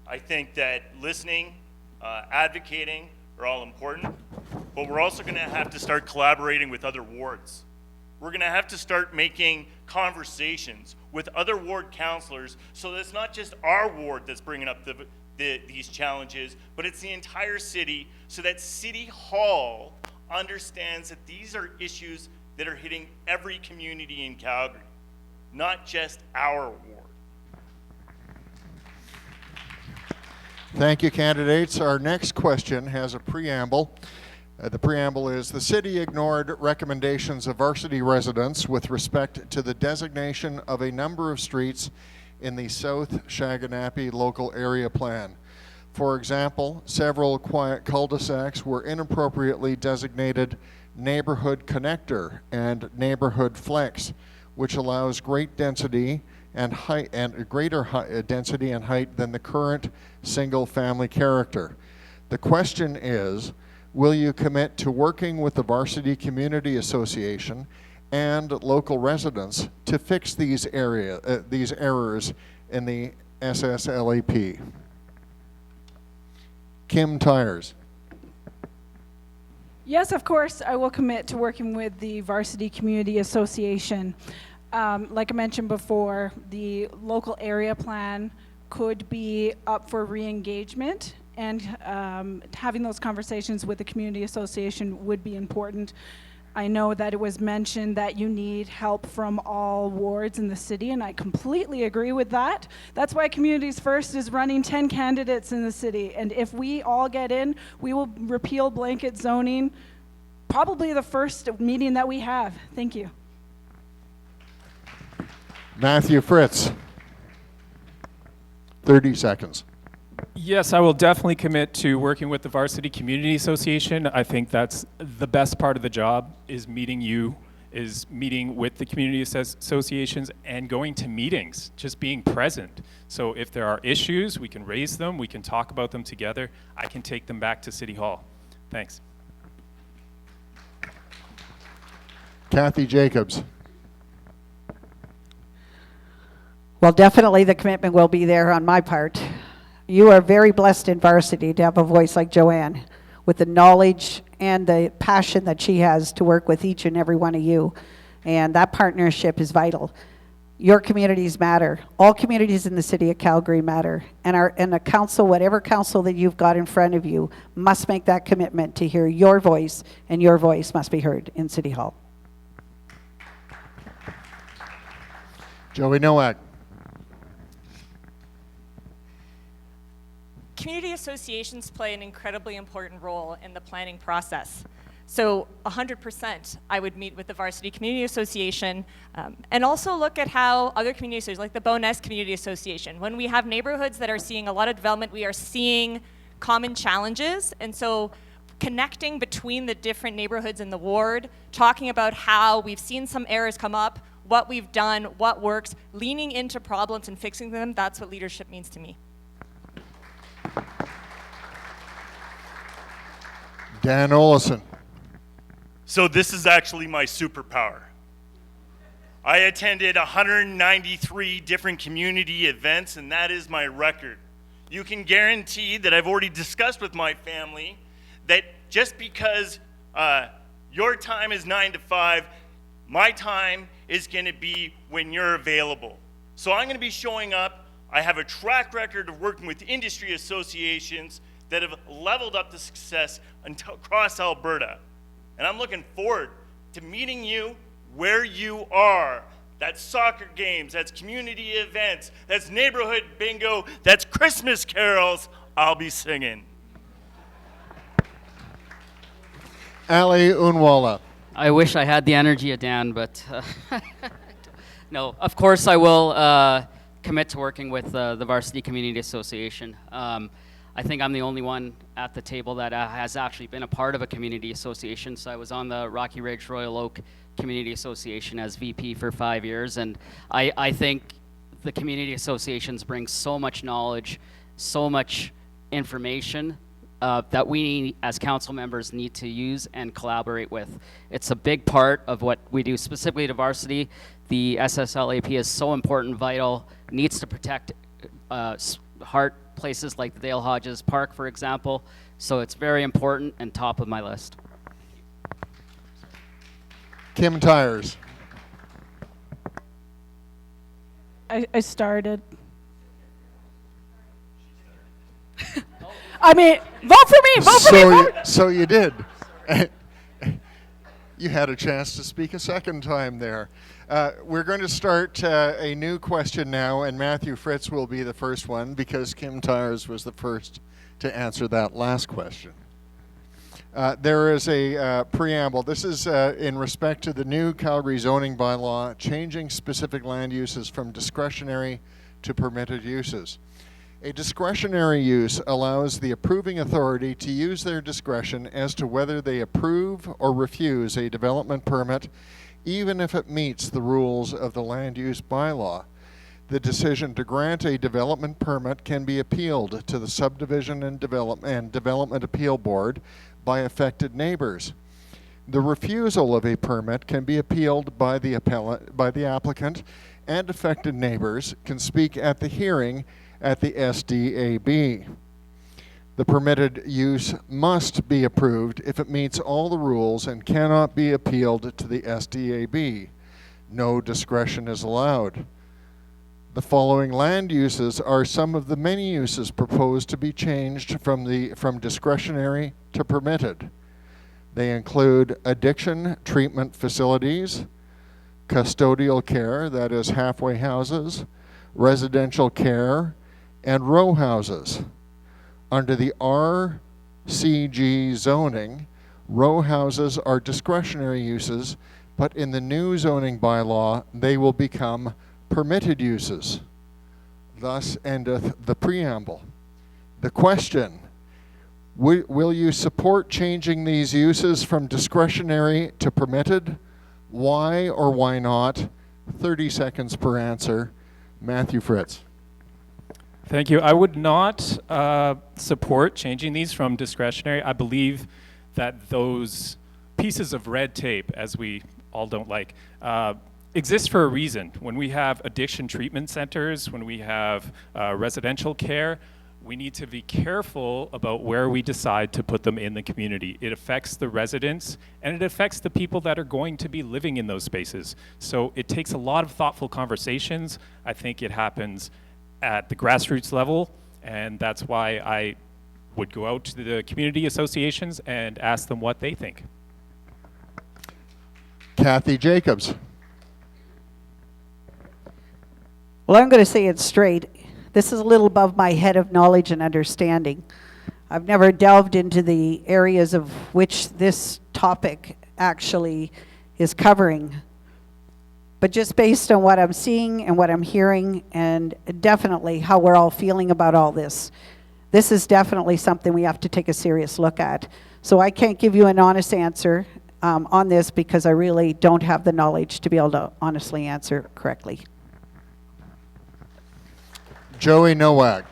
I think that listening, advocating are all important, but we're also going to have to start collaborating with other wards. We're going to have to start making conversations with other ward councilors so that it's not just our ward that's bringing up these challenges, but it's the entire city, so that City Hall understands that these are issues that are hitting every community in Calgary, not just our ward. Thank you, candidates. Our next question has a preamble. The preamble is, the city ignored recommendations of Varsity residents with respect to the designation of a number of streets in the South Shaganappi Local Area Plan. For example, several quiet cul-de-sacs were inappropriately designated Neighborhood Connector and Neighborhood Flex, which allows great density and height, and greater density and height than the current single-family character. The question is, will you commit to working with the Varsity Community Association and local residents to fix these errors in the SSLAP? Kim Tyers. Yes, of course, I will commit to working with the Varsity Community Association. Like I mentioned before, the local area plan could be up for re-engagement, and having those conversations with the community association would be important. I know that it was mentioned that you need help from all wards in the city, and I completely agree with that. That's why Communities First is running 10 candidates in the city, and if we all get in, we will repeal blanket zoning, probably the first meeting that we have. Thank you. Matthew Fritz. 30 seconds. Yes, I will definitely commit to working with the Varsity Community Association. I think that's the best part of the job, is meeting you, is meeting with the community associations and going to meetings, just being present. So if there are issues, we can raise them, we can talk about them together. I can take them back to City Hall. Thanks. Cathy Jacobs. Well, definitely the commitment will be there on my part. You are very blessed in Varsity to have a voice like Joanne, with the knowledge and the passion that she has to work with each and every one of you. And that partnership is vital. Your communities matter. All communities in the city of Calgary matter. And the council, whatever council that you've got in front of you, must make that commitment to hear your voice, and your voice must be heard in City Hall. Joey Nowak. Community associations play an incredibly important role in the planning process. So 100% I would meet with the Varsity Community Association and also look at how other community associations, like the Bowness Community Association, when we have neighborhoods that are seeing a lot of development, we are seeing common challenges. And so connecting between the different neighborhoods in the ward, talking about how we've seen some errors come up, what we've done, what works, leaning into problems and fixing them, that's what leadership means to me. Dan Olesen. So this is actually my superpower. I attended 193 different community events, and that is my record. You can guarantee that I've already discussed with my family that just because your time is 9 to 5, my time is going to be when you're available. So I'm going to be showing up. I have a track record of working with industry associations that have leveled up the success across Alberta. And I'm looking forward to meeting you where you are. That's soccer games, that's community events, that's neighborhood bingo, that's Christmas carols I'll be singing. Ali Oonwala. I wish I had the energy of Dan, but no, of course I will commit to working with the Varsity Community Association. I think I'm the only one at the table that has actually been a part of a community association. So I was on the Rocky Ridge Royal Oak Community Association as VP for 5 years, and I think the community associations bring so much knowledge, so much information that we as council members need to use and collaborate with. It's a big part of what we do specifically to Varsity. The SSLAP is so important, vital, needs to protect heart places like the Dale Hodges Park, for example. So it's very important and top of my list. Kim Tyers. I started. I mean, vote for me, vote for me. So you did. You had a chance to speak a second time there. We're going to start a new question now, and Matthew Fritz will be the first one because Kim Tyers was the first to answer that last question. There is a preamble. This is in respect to the new Calgary zoning bylaw, changing specific land uses from discretionary to permitted uses. A discretionary use allows the approving authority to use their discretion as to whether they approve or refuse a development permit, even if it meets the rules of the land use bylaw. The decision to grant a development permit can be appealed to the Subdivision and Development Appeal Board by affected neighbors. The refusal of a permit can be appealed by the applicant, and affected neighbors can speak at the hearing at the SDAB. The permitted use must be approved if it meets all the rules and cannot be appealed to the SDAB. No discretion is allowed. The following land uses are some of the many uses proposed to be changed from discretionary to permitted. They include addiction treatment facilities, custodial care, that is halfway houses, residential care, and row houses. Under the RCG zoning, row houses are discretionary uses, but in the new zoning bylaw, they will become permitted uses. Thus endeth the preamble. The question, will you support changing these uses from discretionary to permitted? Why or why not? 30 seconds per answer. Matthew Fritz. Thank you. I would not support changing these from discretionary. I believe that those pieces of red tape, as we all don't like, exist for a reason. When we have addiction treatment centers, when we have residential care, we need to be careful about where we decide to put them in the community. It affects the residents and it affects the people that are going to be living in those spaces. So it takes a lot of thoughtful conversations. I think it happens at the grassroots level, and that's why I would go out to the community associations and ask them what they think. Cathy Jacobs. Well, I'm going to say it straight. This is a little above my head of knowledge and understanding. I've never delved into the areas of which this topic actually is covering. But just based on what I'm seeing and what I'm hearing, and definitely how we're all feeling about all this, this is definitely something we have to take a serious look at. So I can't give you an honest answer on this because I really don't have the knowledge to be able to honestly answer correctly. Joey Nowak.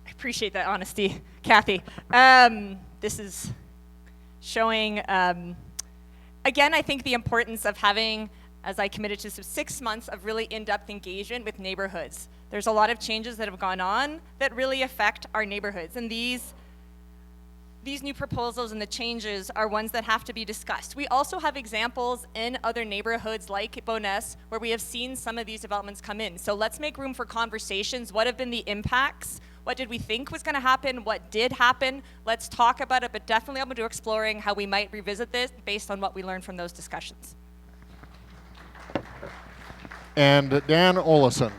I appreciate that honesty, Cathy. This is showing, again, I think the importance of having, as I committed to 6 months of really in-depth engagement with neighborhoods. There's a lot of changes that have gone on that really affect our neighborhoods, and these new proposals and the changes are ones that have to be discussed. We also have examples in other neighborhoods like Bowness where we have seen some of these developments come in. So let's make room for conversations. What have been the impacts? What did we think was going to happen? What did happen? Let's talk about it, but definitely open to exploring how we might revisit this based on what we learned from those discussions. And Dan Olesen.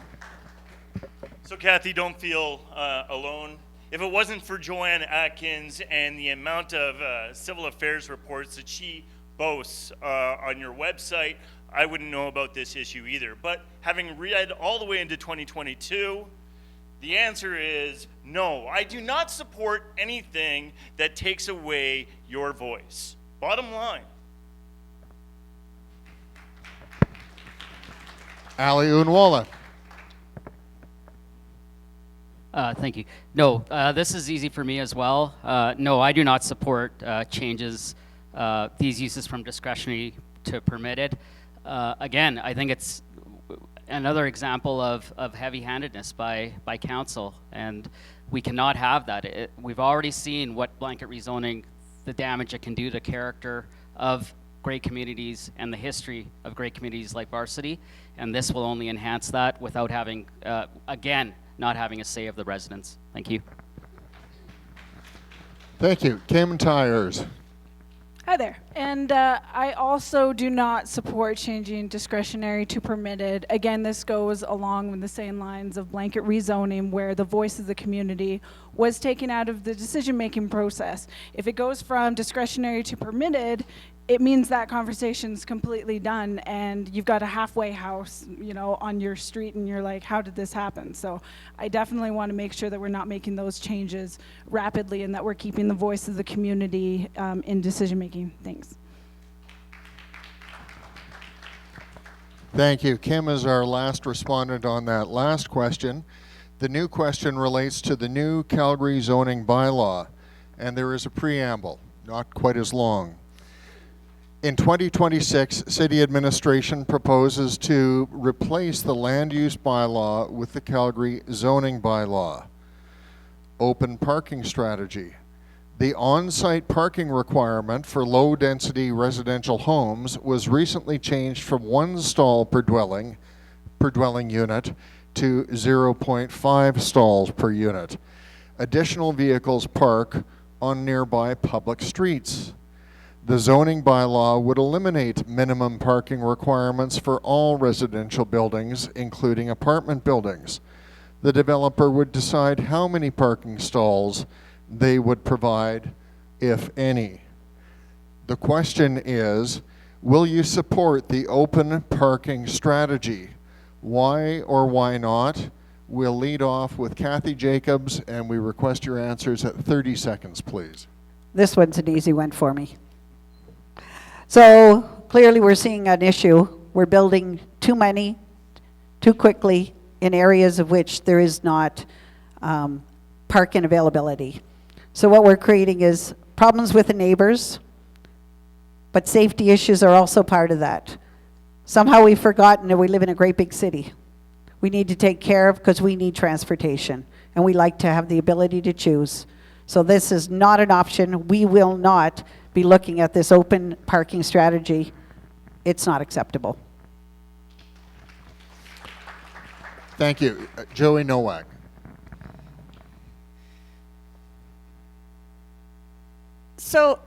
So Cathy, don't feel alone. If it wasn't for Joanne Atkins and the amount of civil affairs reports that she boasts on your website, I wouldn't know about this issue either. But having read all the way into 2022, the answer is no. I do not support anything that takes away your voice. Bottom line. Ali Oonwala. Thank you. No, this is easy for me as well. No, I do not support changes, these uses from discretionary to permitted. Again, I think it's another example of heavy-handedness by council, and we cannot have that. We've already seen what blanket rezoning, the damage it can do to character of great communities and the history of great communities like Varsity, and this will only enhance that without having, again, not having a say of the residents. Thank you. Thank you. Kim Tyers. Hi there. And I also do not support changing discretionary to permitted. Again, this goes along with the same lines of blanket rezoning where the voice of the community was taken out of the decision-making process. If it goes from discretionary to permitted, it means that conversation's completely done and you've got a halfway house, you know, on your street and you're like, how did this happen? So I definitely want to make sure that we're not making those changes rapidly and that we're keeping the voice of the community in decision making. Thanks. Thank you. Kim is our last respondent on that last question. The new question relates to the new Calgary zoning bylaw, and there is a preamble, not quite as long. In 2026, City Administration proposes to replace the land use bylaw with the Calgary zoning bylaw. Open parking strategy. The on-site parking requirement for low-density residential homes was recently changed from 1 stall per dwelling unit to 0.5 stalls per unit. Additional vehicles park on nearby public streets. The zoning bylaw would eliminate minimum parking requirements for all residential buildings, including apartment buildings. The developer would decide how many parking stalls they would provide, if any. The question is, will you support the open parking strategy? Why or why not? We'll lead off with Cathy Jacobs, and we request your answers at 30 seconds, please. This one's an easy one for me. So clearly we're seeing an issue. We're building too many, too quickly, in areas of which there is not parking availability. So what we're creating is problems with the neighbors, but safety issues are also part of that. Somehow we've forgotten that we live in a great big city. We need to take care of, because we need transportation, and we like to have the ability to choose. So this is not an option. We will not be looking at this open parking strategy. It's not acceptable. Thank you. Joey Nowak. So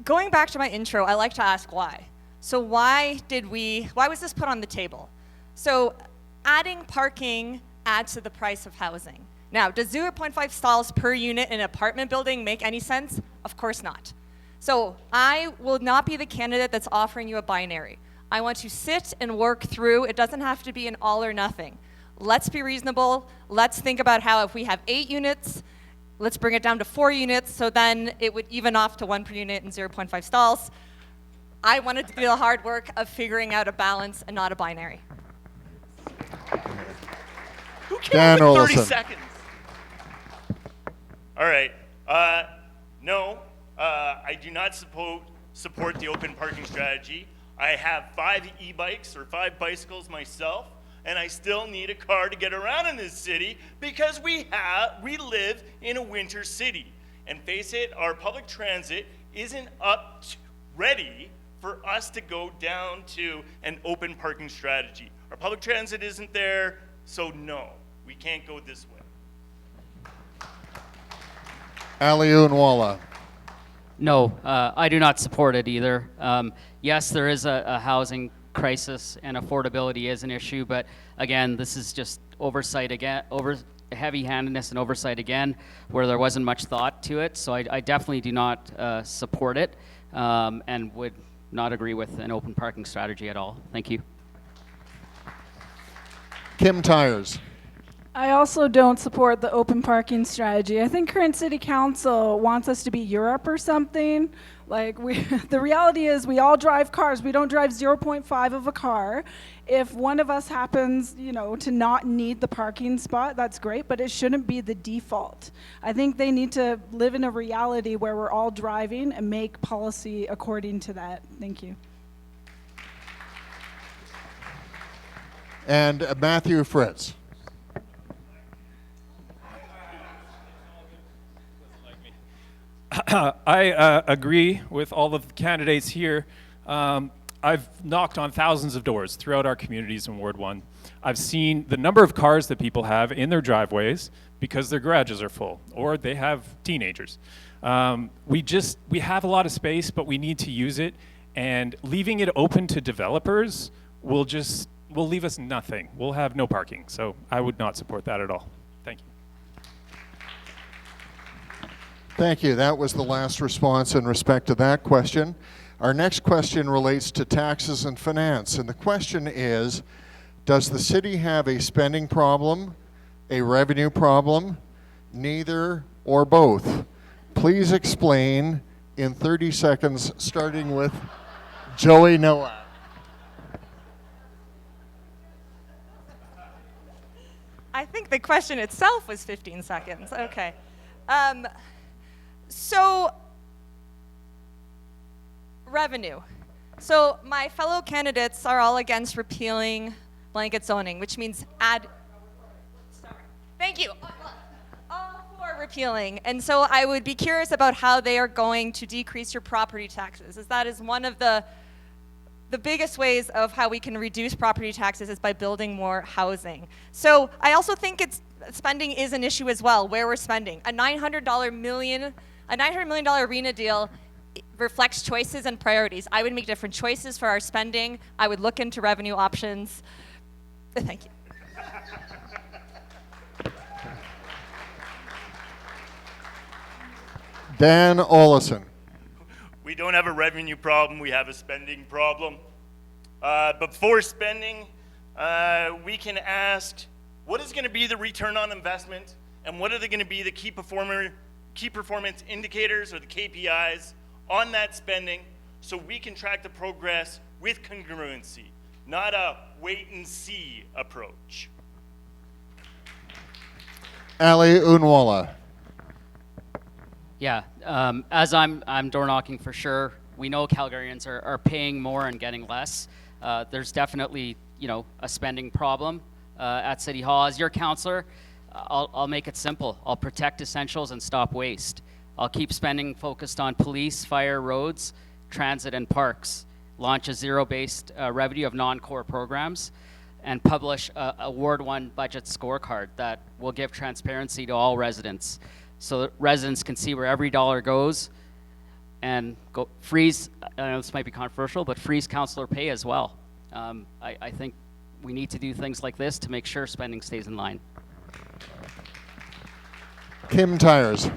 going back to my intro, I like to ask why. So why was this put on the table? So adding parking adds to the price of housing. Now, does 0.5 stalls per unit in an apartment building make any sense? Of course not. So I will not be the candidate that's offering you a binary. I want to sit and work through. It doesn't have to be an all or nothing. Let's be reasonable. Let's think about how if we have 8 units, let's bring it down to 4 units, so then it would even off to 1 per unit and 0.5 stalls. I wanted to do the hard work of figuring out a balance and not a binary. Who came Dan up with 30 Olesen. seconds? All right. No, I do not support the open parking strategy. I have 5 e-bikes or 5 bicycles myself, and I still need a car to get around in this city because we live in a winter city. And face it, our public transit isn't ready for us to go down to an open parking strategy. Our public transit isn't there, so no, we can't go this way. Oonwala. No, I do not support it either. Yes, there is a housing crisis and affordability is an issue, but again, this is just oversight again, heavy-handedness and oversight again, where there wasn't much thought to it. So I definitely do not support it and would not agree with an open parking strategy at all. Thank you. Kim Tyers. I also don't support the open parking strategy. I think current city council wants us to be Europe or something. Like the reality is we all drive cars. We don't drive 0.5 of a car. If one of us happens, to not need the parking spot, that's great, but it shouldn't be the default. I think they need to live in a reality where we're all driving and make policy according to that. Thank you. And Matthew Fritz. I agree with all of the candidates here. I've knocked on thousands of doors throughout our communities in Ward 1. I've seen the number of cars that people have in their driveways because their garages are full or they have teenagers. We have a lot of space, but we need to use it, and leaving it open to developers will leave us nothing. We'll have no parking, so I would not support that at all. Thank you. Thank you. That was the last response in respect to that question. Our next question relates to taxes and finance, and the question is, does the city have a spending problem, a revenue problem, neither or both? Please explain in 30 seconds, starting with Joey Nowak. I think the question itself was 15 seconds. Okay. So, revenue. So my fellow candidates are all against repealing blanket zoning, which means Thank you. All 4 repealing. And so I would be curious about how they are going to decrease your property taxes, as that is one of the biggest ways of how we can reduce property taxes is by building more housing. So I also think spending is an issue as well, where we're spending. A $900 million arena deal reflects choices and priorities. I would make different choices for our spending. I would look into revenue options. Thank you. Dan Olesen. We don't have a revenue problem, we have a spending problem. But for spending, we can ask, what is going to be the return on investment, and what are going to be the key performance indicators, or the KPIs, on that spending, so we can track the progress with congruency, not a wait-and-see approach. Ali Oonwala. Yeah, as I'm door knocking for sure. We know Calgarians are paying more and getting less. There's definitely, a spending problem at City Hall. As your councillor, I'll make it simple. I'll protect essentials and stop waste. I'll keep spending focused on police, fire, roads, transit, and parks. Launch a zero-based revenue of non-core programs, and publish a Ward 1 budget scorecard that will give transparency to all residents, so that residents can see where every dollar goes, and freeze, I know this might be controversial, but freeze councillor pay as well. I think we need to do things like this to make sure spending stays in line. Kim Tyers.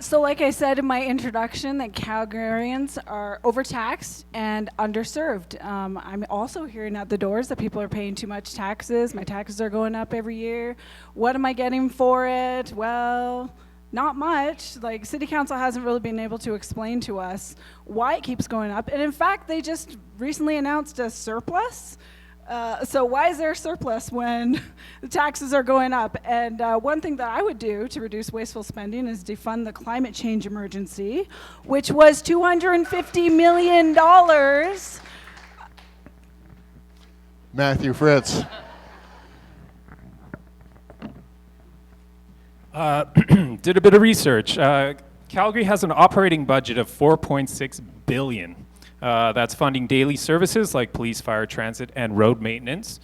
So like I said in my introduction, that Calgarians are overtaxed and underserved. I'm also hearing at the doors that people are paying too much taxes. My taxes are going up every year. What am I getting for it? Well, not much. Like, City Council hasn't really been able to explain to us why it keeps going up. And in fact, they just recently announced a surplus. So why is there a surplus when the taxes are going up? And one thing that I would do to reduce wasteful spending is defund the climate change emergency, which was $250 million. Matthew Fritz. Did a bit of research. Calgary has an operating budget of $4.6 billion. That's funding daily services like police, fire, transit, and road maintenance.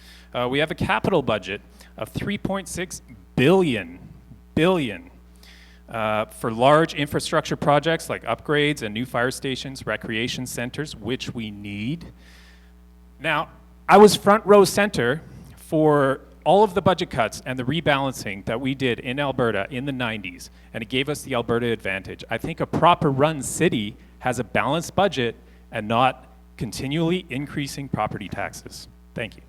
We have a capital budget of $3.6 billion for large infrastructure projects like upgrades and new fire stations, recreation centers, which we need. Now, I was front row center for all of the budget cuts and the rebalancing that we did in Alberta in the 90s, and it gave us the Alberta advantage. I think a proper run city has a balanced budget and not continually increasing property taxes. Thank you.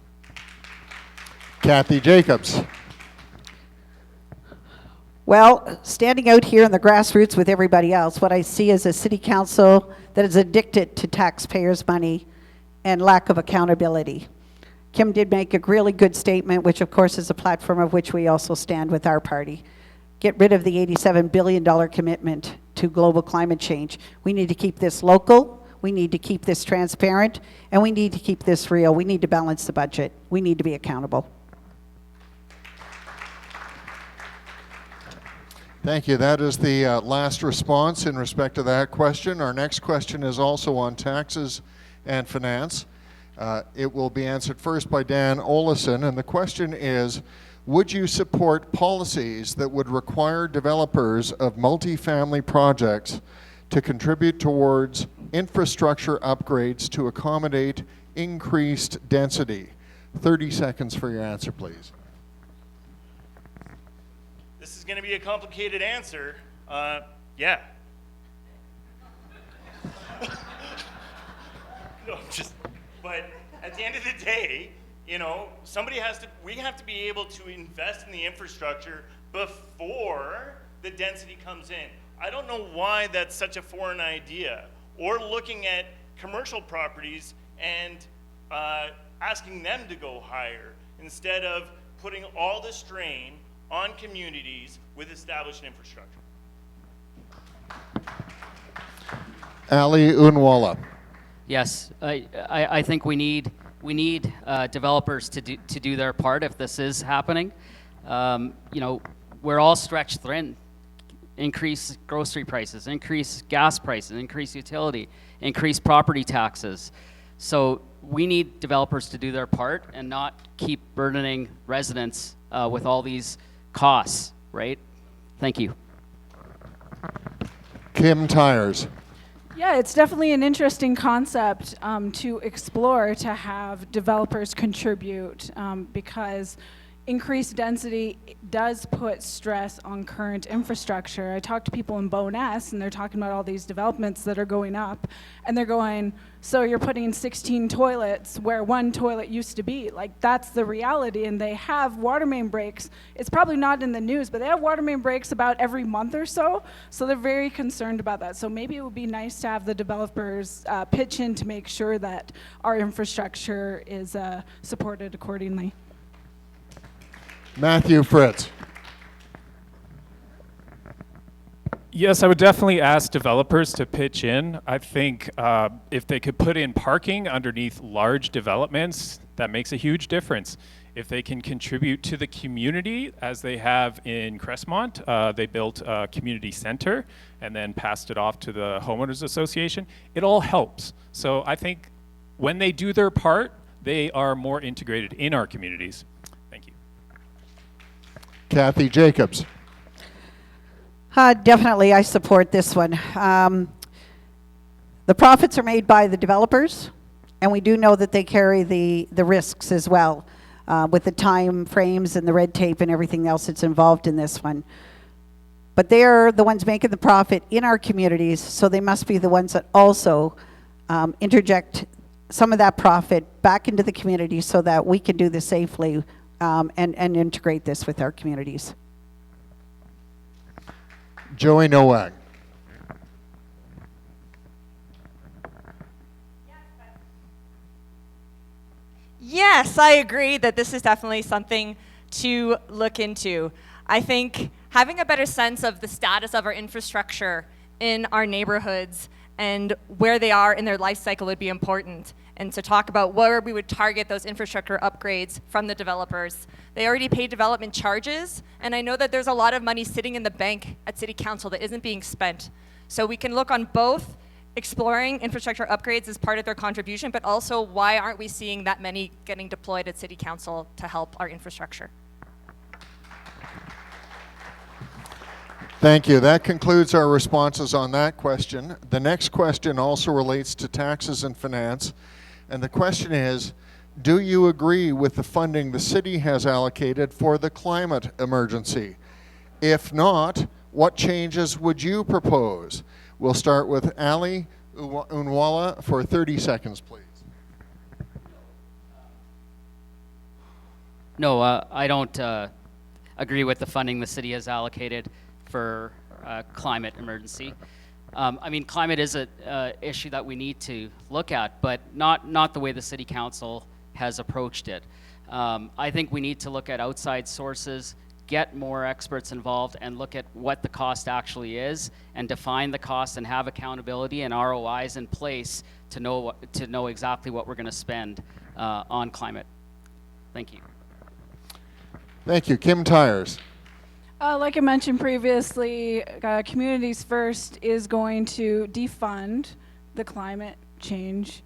Cathy Jacobs. Well, standing out here in the grassroots with everybody else, what I see is a city council that is addicted to taxpayers' money and lack of accountability. Kim did make a really good statement, which of course is a platform of which we also stand with our party. Get rid of the $87 billion commitment to global climate change. We need to keep this local, we need to keep this transparent, and we need to keep this real. We need to balance the budget. We need to be accountable. Thank you. That is the last response in respect to that question. Our next question is also on taxes and finance. It will be answered first by Dan Olesen, and the question is, would you support policies that would require developers of multifamily projects to contribute towards infrastructure upgrades to accommodate increased density? 30 seconds for your answer, please. This is going to be a complicated answer. Yeah. No, but at the end of the day, we have to be able to invest in the infrastructure before the density comes in. I don't know why that's such a foreign idea. Or looking at commercial properties and asking them to go higher instead of putting all the strain on communities with established infrastructure. Ali Oonwala. Yes, I think we need developers to do their part if this is happening. we're all stretched thin. Increase grocery prices, increase gas prices, increase utility, increase property taxes. So we need developers to do their part and not keep burdening residents with all these costs, right? Thank you. Kim Tyers. Yeah, it's definitely an interesting concept to explore, to have developers contribute, because increased density does put stress on current infrastructure. I talked to people in Bowness, and they're talking about all these developments that are going up, and they're going, so you're putting 16 toilets where one toilet used to be. Like, that's the reality, and they have water main breaks. It's probably not in the news, but they have water main breaks about every month or so, so they're very concerned about that. So maybe it would be nice to have the developers pitch in to make sure that our infrastructure is supported accordingly. Matthew Fritz. Yes, I would definitely ask developers to pitch in. I think if they could put in parking underneath large developments, that makes a huge difference. If they can contribute to the community, as they have in Crestmont, they built a community center and then passed it off to the homeowners association, it all helps. So I think when they do their part, they are more integrated in our communities. Thank you. Cathy Jacobs. Definitely, I support this one. The profits are made by the developers, and we do know that they carry the risks as well, with the time frames and the red tape and everything else that's involved in this one. But they're the ones making the profit in our communities, so they must be the ones that also interject some of that profit back into the community so that we can do this safely and integrate this with our communities. Joey Nowak. Yes, I agree that this is definitely something to look into. I think having a better sense of the status of our infrastructure in our neighborhoods and where they are in their life cycle would be important, and to talk about where we would target those infrastructure upgrades from the developers. They already pay development charges, and I know that there's a lot of money sitting in the bank at City Council that isn't being spent. So we can look on both exploring infrastructure upgrades as part of their contribution, but also why aren't we seeing that many getting deployed at City Council to help our infrastructure? Thank you. That concludes our responses on that question. The next question also relates to taxes and finance. And the question is, do you agree with the funding the city has allocated for the climate emergency? If not, what changes would you propose? We'll start with Ali Oonwala for 30 seconds, please. No, I don't agree with the funding the city has allocated for climate emergency. I mean, climate is an issue that we need to look at, but not the way the City Council has approached it. I think we need to look at outside sources, get more experts involved, and look at what the cost actually is, and define the cost, and have accountability and ROIs in place to know exactly what we're going to spend on climate. Thank you. Thank you. Kim Tyers. Like I mentioned previously, Communities First is going to defund the climate change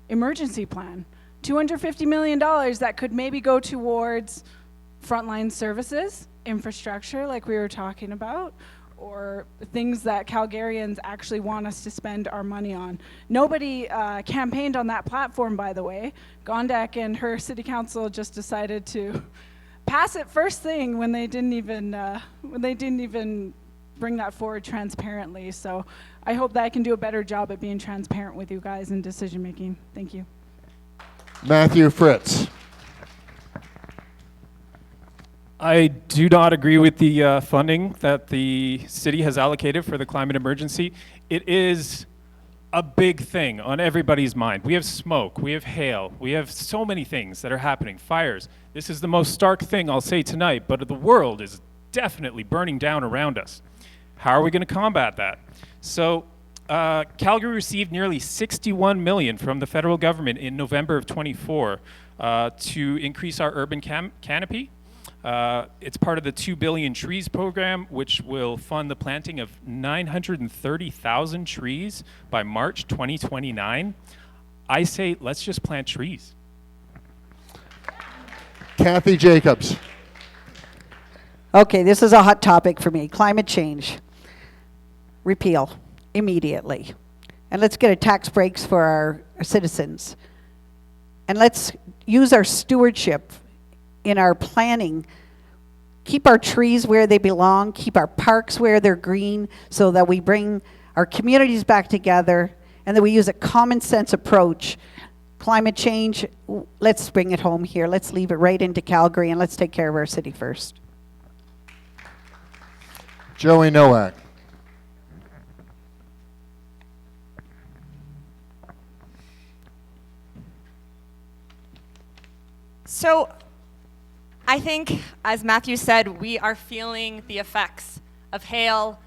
emergency plan. $250 million that could maybe go towards frontline services, infrastructure like we were talking about, or things that Calgarians actually want us to spend our money on. Nobody campaigned on that platform, by the way. Gondak and her city council just decided to pass it first thing when they didn't even bring that forward transparently. So I hope that I can do a better job at being transparent with you guys in decision making. Thank you. Matthew Fritz. I do not agree with the funding that the city has allocated for the climate emergency. It is a big thing on everybody's mind. We have smoke, we have hail, we have so many things that are happening, fires. This is the most stark thing I'll say tonight, but the world is definitely burning down around us. How are we going to combat that? So Calgary received nearly $61 million from the federal government in November of 24 to increase our urban canopy. It's part of the 2 Billion Trees program, which will fund the planting of 930,000 trees by March 2029. I say, let's just plant trees. Cathy Jacobs. Okay, this is a hot topic for me. Climate change. Repeal immediately. And let's get a tax breaks for our citizens. And let's use our stewardship in our planning. Keep our trees where they belong, keep our parks where they're green, so that we bring our communities back together and that we use a common sense approach. Climate change, let's bring it home here. Let's leave it right into Calgary and let's take care of our city first. Joey Nowak. So I think, as Matthew said, we are feeling the effects of hail,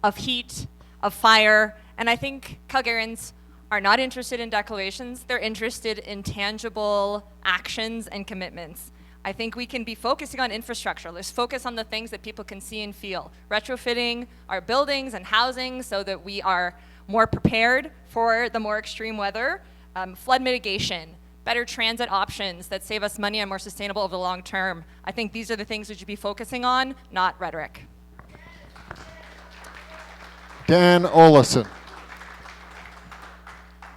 of heat, of fire, and I think Calgarians are not interested in declarations. They're interested in tangible actions and commitments. I think we can be focusing on infrastructure. Let's focus on the things that people can see and feel. Retrofitting our buildings and housing so that we are more prepared for the more extreme weather. Flood mitigation, better transit options that save us money and are more sustainable over the long term. I think these are the things we should be focusing on, not rhetoric. Dan Olesen.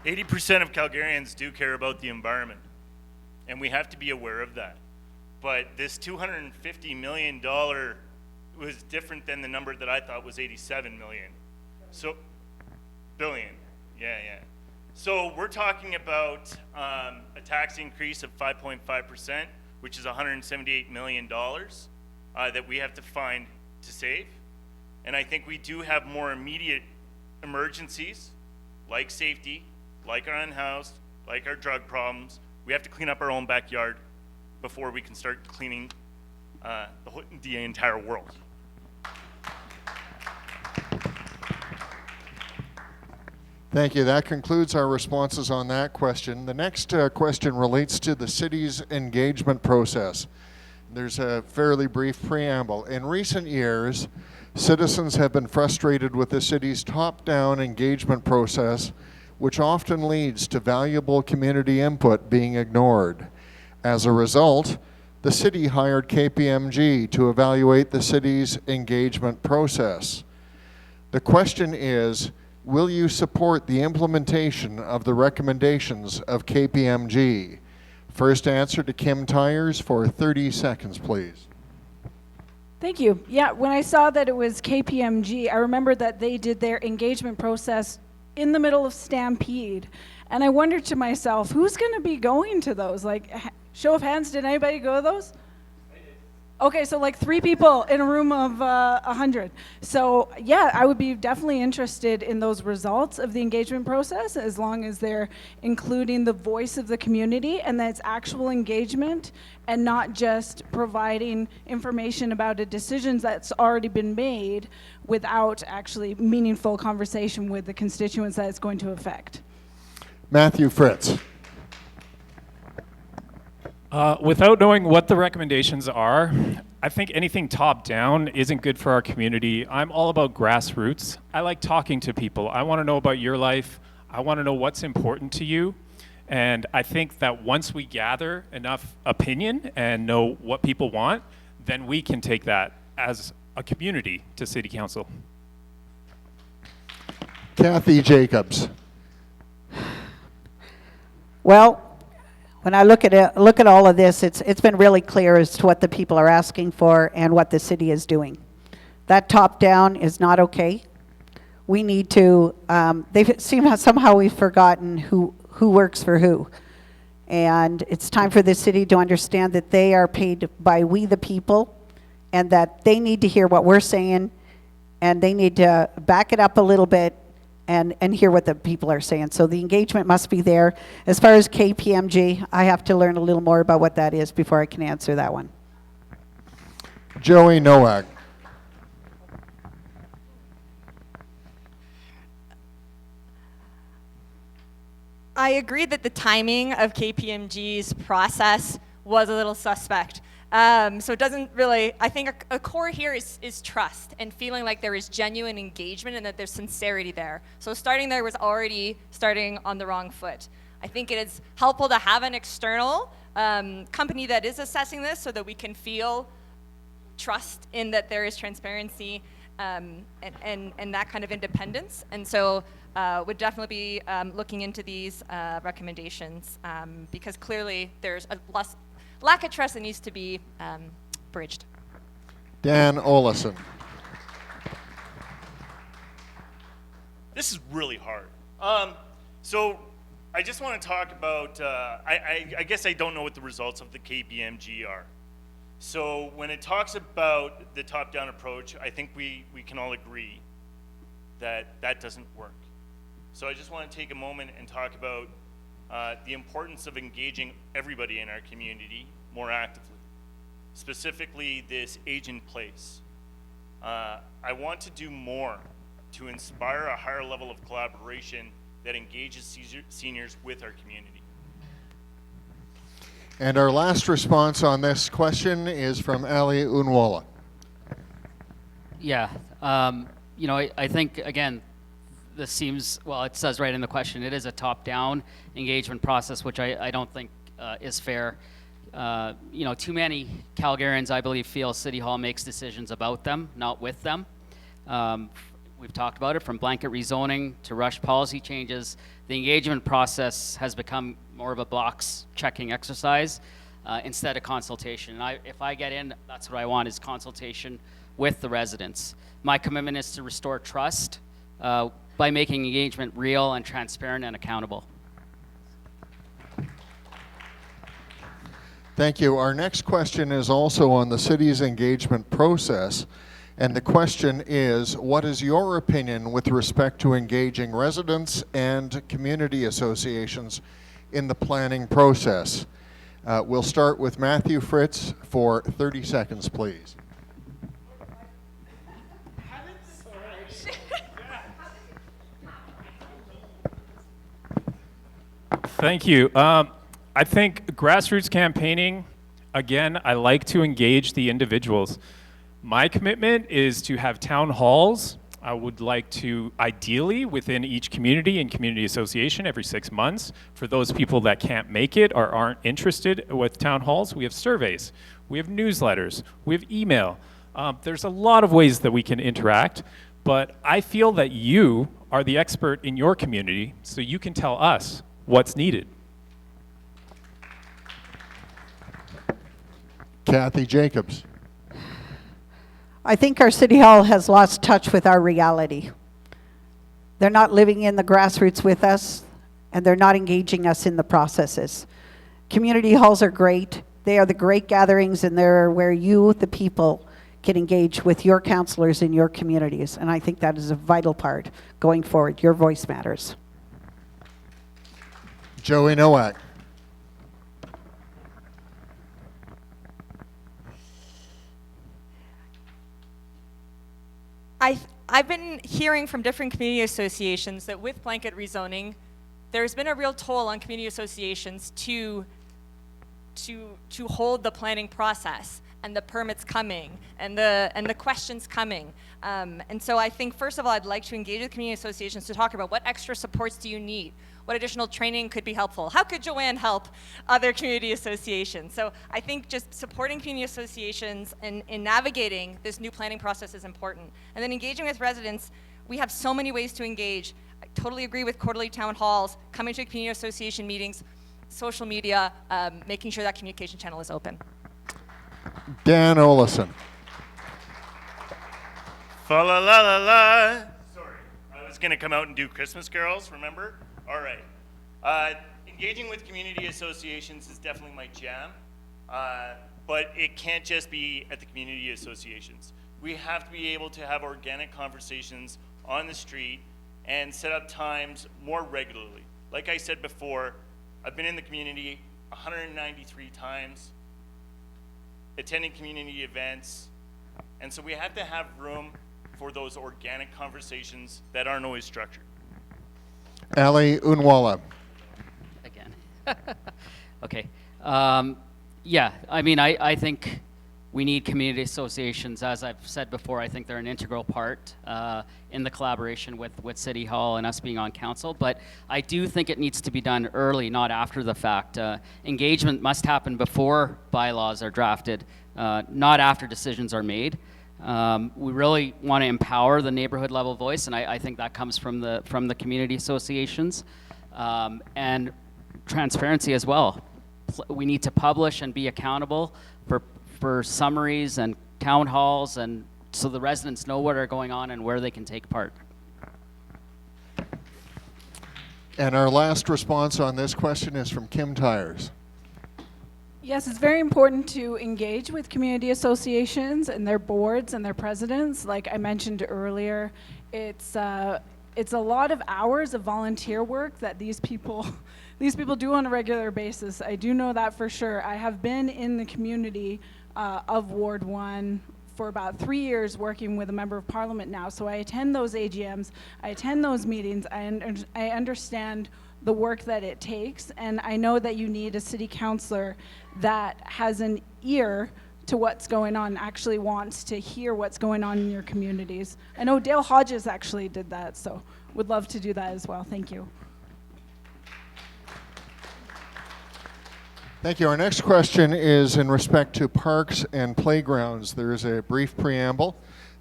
80% of Calgarians do care about the environment, and we have to be aware of that. But this $250 million was different than the number that I thought was 87 million. So, billion, yeah. So we're talking about a tax increase of 5.5%, which is $178 million that we have to find to save. And I think we do have more immediate emergencies, like safety, like our unhoused, like our drug problems. We have to clean up our own backyard before we can start cleaning the entire world. Thank you. That concludes our responses on that question. The next question relates to the city's engagement process. There's a fairly brief preamble. In recent years, citizens have been frustrated with the city's top-down engagement process, which often leads to valuable community input being ignored. As a result, the city hired KPMG to evaluate the city's engagement process. The question is, will you support the implementation of the recommendations of KPMG? First answer to Kim Tyers for 30 seconds, please. Thank you. Yeah, when I saw that it was KPMG, I remember that they did their engagement process in the middle of Stampede. And I wondered to myself, who's going to be going to those? Like, show of hands, did anybody go to those? Okay, so like 3 people in a room of 100. So yeah, I would be definitely interested in those results of the engagement process, as long as they're including the voice of the community and that it's actual engagement and not just providing information about a decision that's already been made without actually meaningful conversation with the constituents that it's going to affect. Matthew Fritz. Without knowing what the recommendations are, I think anything top-down isn't good for our community. I'm all about grassroots. I like talking to people. I want to know about your life. I want to know what's important to you. And I think that once we gather enough opinion and know what people want, then we can take that as a community to City Council. Cathy Jacobs. Well, when I look at all of this, it's been really clear as to what the people are asking for and what the city is doing. That top-down is not okay. We need to, somehow we've forgotten who works for who. And it's time for the city to understand that they are paid by we the people, and that they need to hear what we're saying, and they need to back it up a little bit and hear what the people are saying. So the engagement must be there. As far as KPMG, I have to learn a little more about what that is before I can answer that one. Joey Nowak. I agree that the timing of KPMG's process was a little suspect. So it doesn't really, I think a core here is trust and feeling like there is genuine engagement and that there's sincerity there. So starting there was already starting on the wrong foot. I think it is helpful to have an external company that is assessing this so that we can feel trust in that there is transparency and that kind of independence. And so would definitely be looking into these recommendations because clearly there's a lack of trust that needs to be bridged. Dan Olesen. This is really hard. So I just want to talk about, I guess I don't know what the results of the KBMG are. So when it talks about the top-down approach, I think we can all agree that that doesn't work. So I just want to take a moment and talk about the importance of engaging everybody in our community more actively, specifically this age in place. I want to do more to inspire a higher level of collaboration that engages seniors with our community. And our last response on this question is from Ali Oonwala. Yeah, you know, I think, again, this seems, well, it says right in the question, it is a top-down engagement process, which I don't think is fair. You know, too many Calgarians, I believe, feel City Hall makes decisions about them, not with them. We've talked about it, from blanket rezoning to rush policy changes. The engagement process has become more of a box-checking exercise instead of consultation. And if I get in, that's what I want, is consultation with the residents. My commitment is to restore trust by making engagement real and transparent and accountable. Thank you. Our next question is also on the city's engagement process. And the question is, what is your opinion with respect to engaging residents and community associations in the planning process? We'll start with Matthew Fritz for 30 seconds, please. Thank you. I think grassroots campaigning, again, I like to engage the individuals. My commitment is to have town halls. I would like to, ideally, within each community and community association every 6 months. For those people that can't make it or aren't interested with town halls, we have surveys, we have newsletters, we have email. There's a lot of ways that we can interact, but I feel that you are the expert in your community, so you can tell us what's needed. Cathy Jacobs. I think our City Hall has lost touch with our reality. They're not living in the grassroots with us, and they're not engaging us in the processes. Community halls are great. They are the great gatherings, and they're where you, the people, can engage with your councillors in your communities. And I think that is a vital part going forward. Your voice matters. Joey Nowak. I've been hearing from different community associations that with blanket rezoning, there's been a real toll on community associations to hold the planning process and the permits coming and the questions coming. And so I think, first of all, I'd like to engage with community associations to talk about what extra supports do you need? What additional training could be helpful? How could Joanne help other community associations? So I think just supporting community associations in navigating this new planning process is important. And then engaging with residents, we have so many ways to engage. I totally agree with quarterly town halls, coming to community association meetings, social media, making sure that communication channel is open. Dan Olesen. Fa la la la la. Sorry, I was gonna come out and do Christmas carols, remember? All right. Engaging with community associations is definitely my jam, but it can't just be at the community associations. We have to be able to have organic conversations on the street and set up times more regularly. Like I said before, I've been in the community 193 times, attending community events, and so we have to have room for those organic conversations that aren't always structured. Ali Oonwala. Again. Okay. Yeah, I mean, I think we need community associations. As I've said before, I think they're an integral part in the collaboration with City Hall and us being on council. But I do think it needs to be done early, not after the fact. Engagement must happen before bylaws are drafted, not after decisions are made. We really want to empower the neighborhood level voice, and I think that comes from the community associations, and transparency as well. We need to publish and be accountable for summaries and town halls, and so the residents know what are going on and where they can take part. And our last response on this question is from Kim Tyers. Yes, it's very important to engage with community associations and their boards and their presidents. Like I mentioned earlier, it's a lot of hours of volunteer work that these people do on a regular basis. I do know that for sure. I have been in the community of Ward 1 for about 3 years working with a member of parliament now. So I attend those AGMs, I attend those meetings, I understand the work that it takes, and I know that you need a city councillor that has an ear to what's going on, actually wants to hear what's going on in your communities. I know Dale Hodges actually did that, so would love to do that as well. Thank you. Thank you. Our next question is in respect to parks and playgrounds. There is a brief preamble.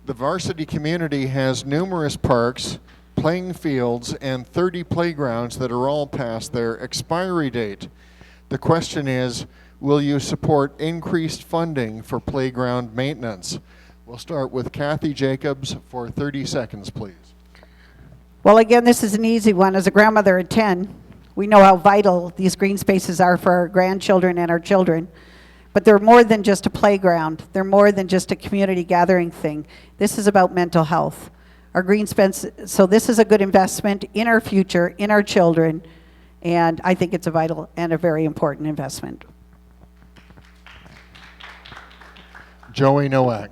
The Varsity community has numerous parks, playing fields, and 30 playgrounds that are all past their expiry date. The question is, will you support increased funding for playground maintenance? We'll start with Cathy Jacobs for 30 seconds, please. Well, again, this is an easy one. As a grandmother of 10, we know how vital these green spaces are for our grandchildren and our children. But they're more than just a playground. They're more than just a community gathering thing. This is about mental health. Our green space, so this is a good investment in our future, in our children, and I think it's a vital and a very important investment. Joey Nowak.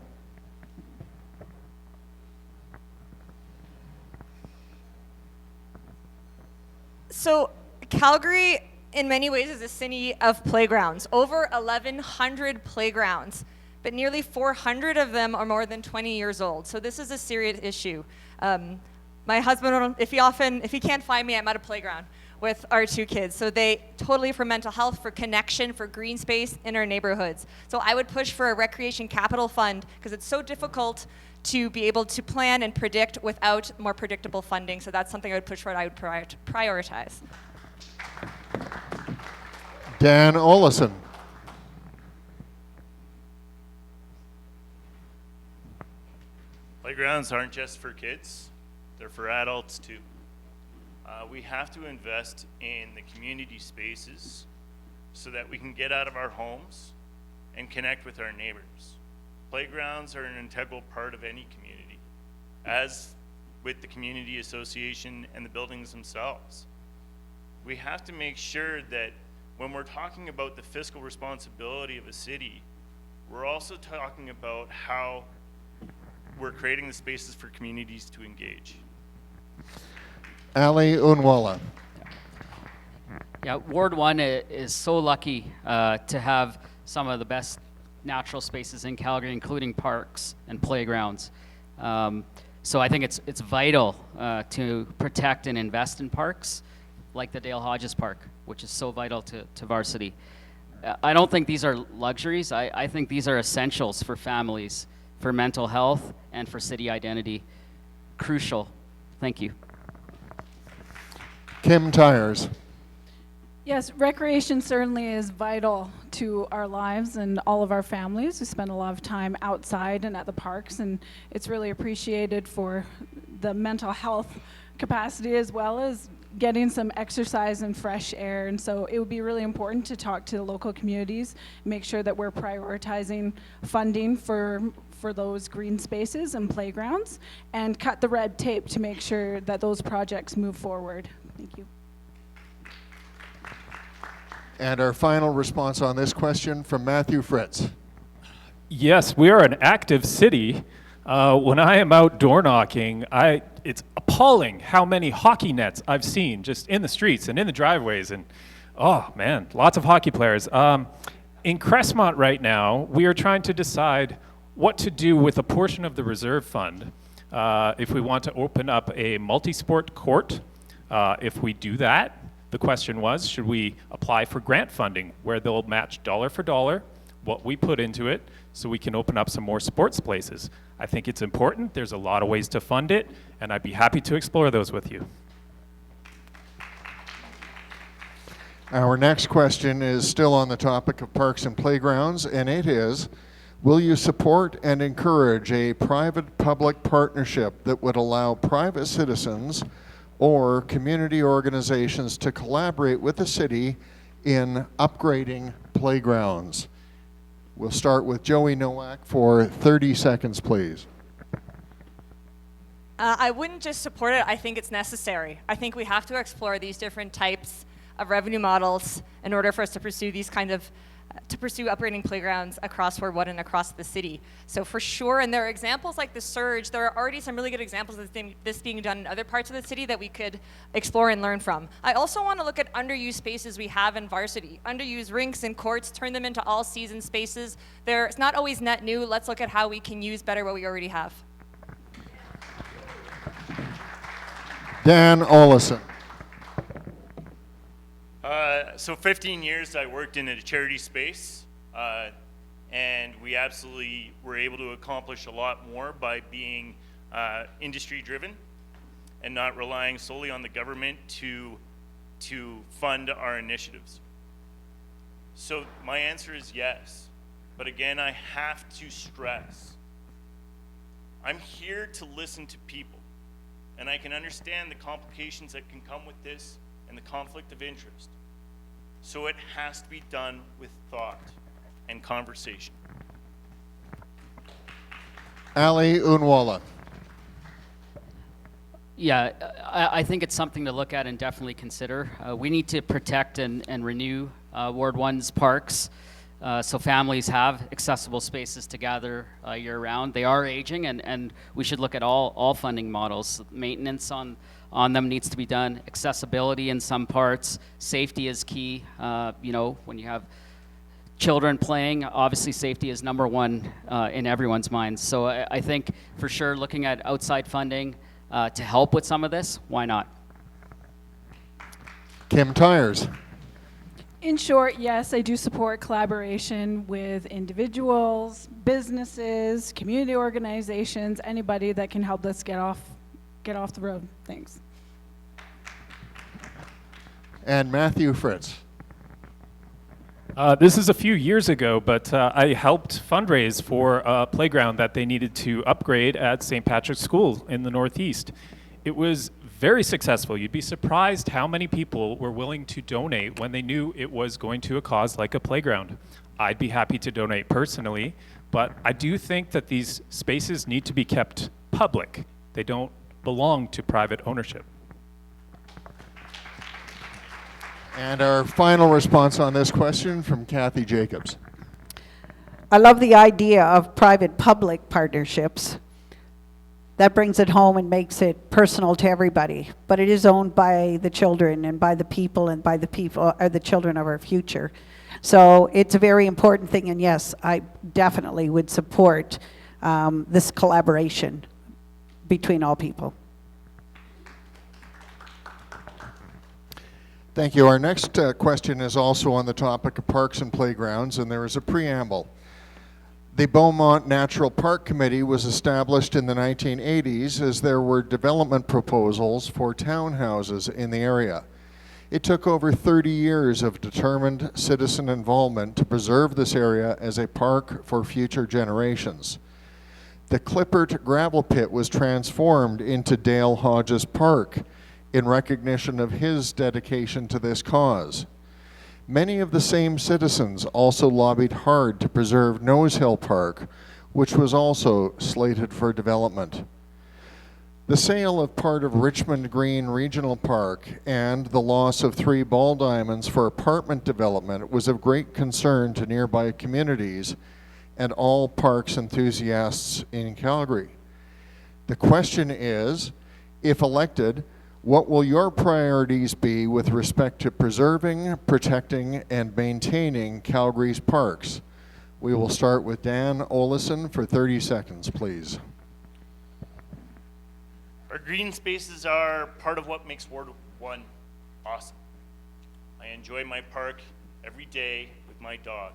So Calgary, in many ways, is a city of playgrounds. Over 1,100 playgrounds, but nearly 400 of them are more than 20 years old. So this is a serious issue. My husband, if he can't find me, I'm at a playground with our 2 kids. So they totally for mental health, for connection, for green space in our neighborhoods. So I would push for a recreation capital fund because it's so difficult to be able to plan and predict without more predictable funding. So that's something I would push for and I would prioritize. Dan Olesen. Playgrounds aren't just for kids, they're for adults too. We have to invest in the community spaces so that we can get out of our homes and connect with our neighbors. Playgrounds are an integral part of any community, as with the community association and the buildings themselves. We have to make sure that when we're talking about the fiscal responsibility of a city, we're also talking about how we're creating the spaces for communities to engage. Ali Oonwala. Yeah, Ward 1 is so lucky to have some of the best natural spaces in Calgary, including parks and playgrounds. So I think it's vital to protect and invest in parks, like the Dale Hodges Park, which is so vital to Varsity. I don't think these are luxuries. I think these are essentials for families, for mental health, and for city identity. Crucial. Thank you. Kim Tyers. Yes, recreation certainly is vital to our lives and all of our families. We spend a lot of time outside and at the parks, and it's really appreciated for the mental health capacity as well as getting some exercise and fresh air. And so it would be really important to talk to the local communities, make sure that we're prioritizing funding for those green spaces and playgrounds, and cut the red tape to make sure that those projects move forward. Thank you. And our final response on this question from Matthew Fritz. Yes, we are an active city. When I am out door knocking, it's appalling how many hockey nets I've seen just in the streets and in the driveways. And oh man, lots of hockey players. In Crestmont right now, we are trying to decide what to do with a portion of the reserve fund. If we want to open up a multi-sport court, if we do that, the question was, should we apply for grant funding where they'll match dollar for dollar what we put into it so we can open up some more sports places? I think it's important. There's a lot of ways to fund it, and I'd be happy to explore those with you. Our next question is still on the topic of parks and playgrounds, and it is, will you support and encourage a private-public partnership that would allow private citizens or community organizations to collaborate with the city in upgrading playgrounds? We'll start with Joey Nowak for 30 seconds, please. I wouldn't just support it, I think it's necessary. I think we have to explore these different types of revenue models in order for us to pursue these kind of to pursue upgrading playgrounds across Ward 1 and across the city. So for sure, and there are examples like the Surge, there are already some really good examples of this being done in other parts of the city that we could explore and learn from. I also want to look at underused spaces we have in Varsity. Underused rinks and courts, turn them into all-season spaces. It's not always net new. Let's look at how we can use better what we already have. Dan Olesen. So 15 years I worked in a charity space, and we absolutely were able to accomplish a lot more by being industry driven and not relying solely on the government to fund our initiatives. So my answer is yes, but again, I have to stress, I'm here to listen to people, and I can understand the complications that can come with this and the conflict of interest. So it has to be done with thought and conversation. Ali Oonwala. Yeah, I think it's something to look at and definitely consider. We need to protect and renew Ward 1's parks so families have accessible spaces to gather year-round. They are aging, and we should look at all funding models. Maintenance on them needs to be done. Accessibility in some parts. Safety is key. When you have children playing, obviously safety is number one in everyone's minds. So I think for sure looking at outside funding to help with some of this, why not? Kim Tyers. In short, yes, I do support collaboration with individuals, businesses, community organizations, anybody that can help us get off the road. Thanks. And Matthew Fritz. This is a few years ago, but I helped fundraise for a playground that they needed to upgrade at St. Patrick's School in the Northeast. It was very successful. You'd be surprised how many people were willing to donate when they knew it was going to a cause like a playground. I'd be happy to donate personally, but I do think that these spaces need to be kept public. They don't belong to private ownership. And our final response on this question from Cathy Jacobs. I love the idea of private-public partnerships. That brings it home and makes it personal to everybody. But it is owned by the children and by the people and by the people are the children of our future. So it's a very important thing, and yes, I definitely would support this collaboration between all people. Thank you. Our next question is also on the topic of parks and playgrounds, and there is a preamble. The Beaumont Natural Park Committee was established in the 1980s as there were development proposals for townhouses in the area. It took over 30 years of determined citizen involvement to preserve this area as a park for future generations. The Clippert gravel pit was transformed into Dale Hodges Park in recognition of his dedication to this cause. Many of the same citizens also lobbied hard to preserve Nose Hill Park, which was also slated for development. The sale of part of Richmond Green Regional Park and the loss of 3 ball diamonds for apartment development was of great concern to nearby communities and all parks enthusiasts in Calgary. The question is, if elected, What will your priorities be with respect to preserving, protecting, and maintaining Calgary's parks? We will start with Dan Olesen for 30 seconds, please. Our green spaces are part of what makes Ward 1 awesome. I enjoy my park every day with my dog.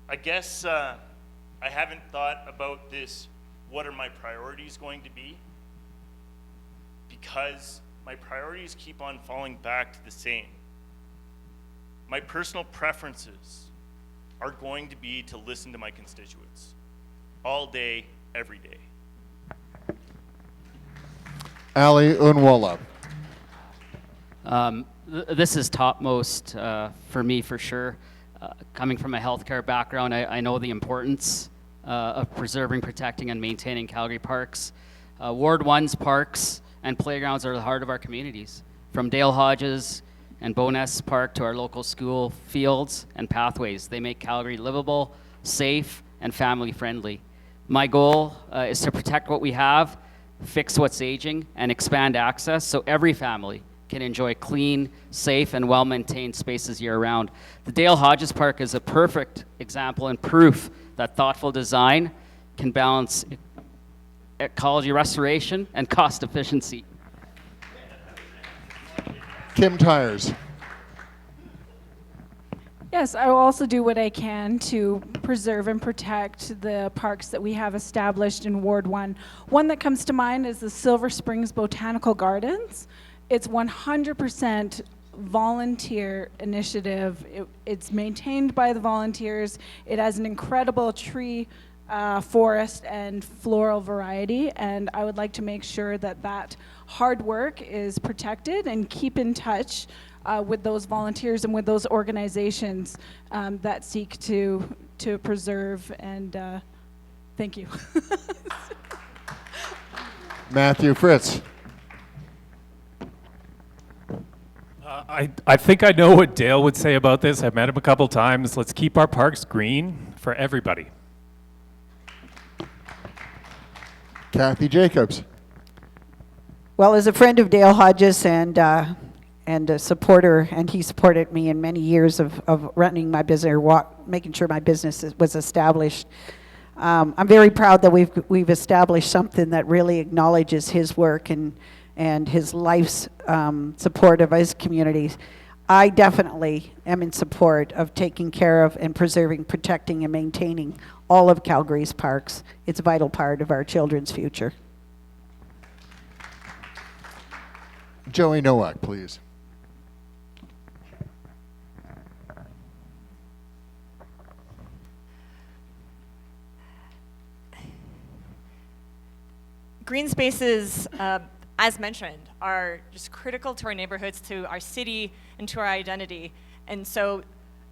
I guess I haven't thought about this, what are my priorities going to be? Because my priorities keep on falling back to the same. My personal preferences are going to be to listen to my constituents all day, every day. Ali Oonwala. This is topmost for me for sure. Coming from a healthcare background, I know the importance of preserving, protecting, and maintaining Calgary parks. Ward 1's parks and playgrounds are the heart of our communities. From Dale Hodges and Boness Park to our local school fields and pathways, they make Calgary livable, safe, and family-friendly. My goal is to protect what we have, fix what's aging, and expand access so every family can enjoy clean, safe, and well-maintained spaces year-round. The Dale Hodges Park is a perfect example and proof that thoughtful design can balance ecology restoration and cost efficiency. Kim Tyers. Yes, I will also do what I can to preserve and protect the parks that we have established in Ward 1. One that comes to mind is the Silver Springs Botanical Gardens. It's 100% volunteer initiative. It's maintained by the volunteers. It has an incredible tree forest and floral variety, and I would like to make sure that that hard work is protected and keep in touch with those volunteers and with those organizations that seek to preserve and thank you. Matthew Fritz. I think I know what Dale would say about this. I've met him a couple times. Let's keep our parks green for everybody. Cathy Jacobs. Well, as a friend of Dale Hodges and a supporter, and he supported me in many years of running my business, or making sure my business was established. I'm very proud that we've established something that really acknowledges his work and his life's support of his communities. I definitely am in support of taking care of and preserving, protecting, and maintaining all of Calgary's parks. It's a vital part of our children's future. Joey Nowak, please. Green spaces, as mentioned, are just critical to our neighborhoods, to our city, and to our identity. And so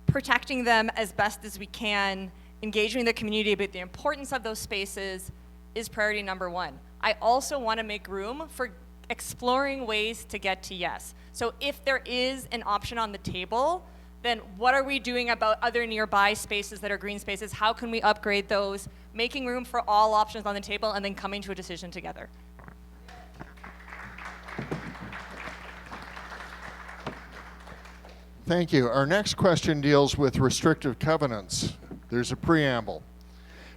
protecting them as best as we can, engaging the community about the importance of those spaces is priority number one. I also want to make room for exploring ways to get to yes. So if there is an option on the table, then what are we doing about other nearby spaces that are green spaces? How can we upgrade those? Making room for all options on the table and then coming to a decision together. Thank you. Our next question deals with restrictive covenants. There's a preamble.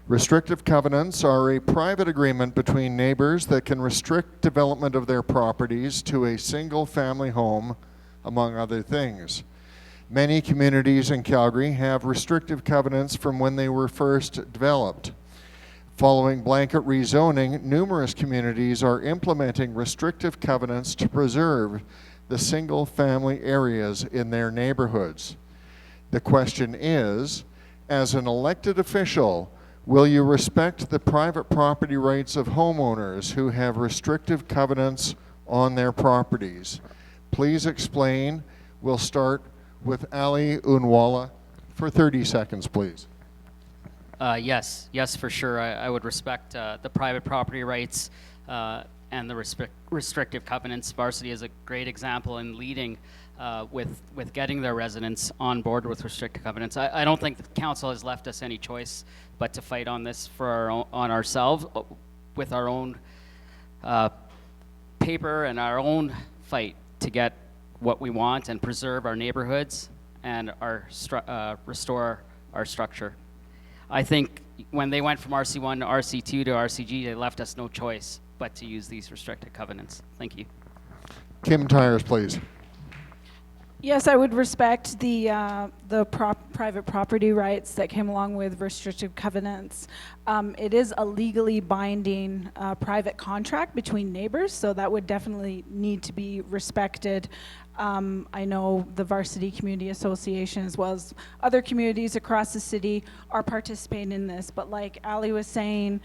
Restrictive covenants are a private agreement between neighbors that can restrict development of their properties to a single family home, among other things. Many communities in Calgary have restrictive covenants from when they were first developed. Following blanket rezoning, numerous communities are implementing restrictive covenants to preserve the single-family areas in their neighborhoods. The question is, as an elected official, will you respect the private property rights of homeowners who have restrictive covenants on their properties? Please explain. We'll start with Ali Oonwala for 30 seconds, please. Yes, for sure. I would respect the private property rights and the restrictive covenants. Varsity is a great example in leading with getting their residents on board with restrictive covenants. I don't think the council has left us any choice but to fight on this for ourselves with our own paper and our own fight to get what we want and preserve our neighborhoods and restore our structure. I think when they went from RC1 to RC2 to RCG, they left us no choice but to use these restricted covenants. Thank you. Kim Tyers, please. Yes, I would respect the private property rights that came along with restrictive covenants. It is a legally binding private contract between neighbors, so that would definitely need to be respected. I know the Varsity Community Association, as well as other communities across the city, are participating in this. But like Ali was saying,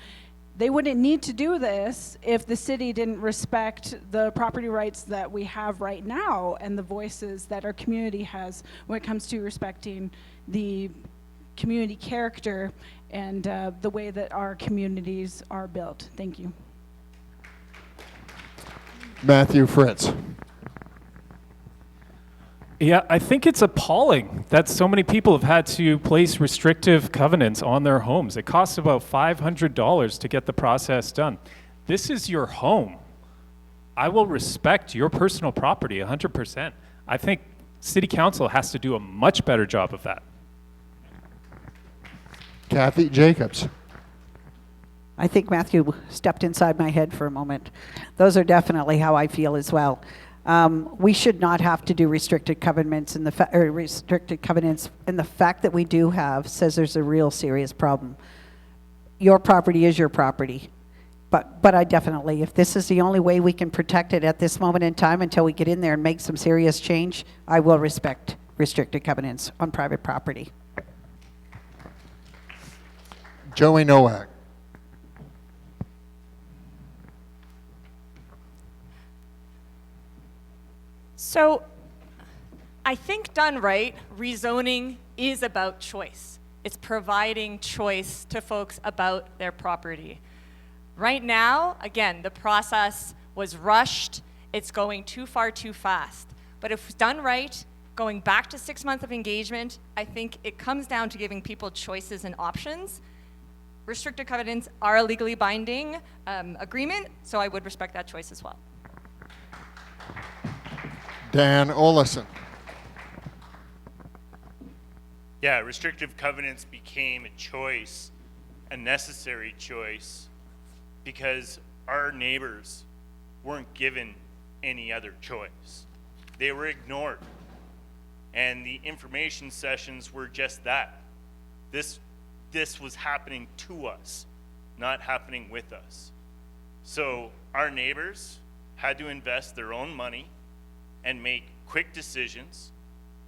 they wouldn't need to do this if the city didn't respect the property rights that we have right now and the voices that our community has when it comes to respecting the community character and the way that our communities are built. Thank you. Matthew Fritz. Yeah, I think it's appalling that so many people have had to place restrictive covenants on their homes. It costs about $500 to get the process done. This is your home. I will respect your personal property 100%. I think City Council has to do a much better job of that. Cathy Jacobs. I think Matthew stepped inside my head for a moment. Those are definitely how I feel as well. We should not have to do restricted covenants, and the fact that we do have says there's a real serious problem. Your property is your property, but I definitely, if this is the only way we can protect it at this moment in time until we get in there and make some serious change, I will respect restricted covenants on private property. Joey Nowak. So I think done right, rezoning is about choice. It's providing choice to folks about their property. Right now, again, the process was rushed. It's going too far too fast. But if done right, going back to 6 months of engagement, I think it comes down to giving people choices and options. Restricted covenants are a legally binding agreement, so I would respect that choice as well. Dan Olesen. Yeah, restrictive covenants became a choice, a necessary choice, because our neighbors weren't given any other choice. They were ignored. And the information sessions were just that. This was happening to us, not happening with us. So our neighbors had to invest their own money and make quick decisions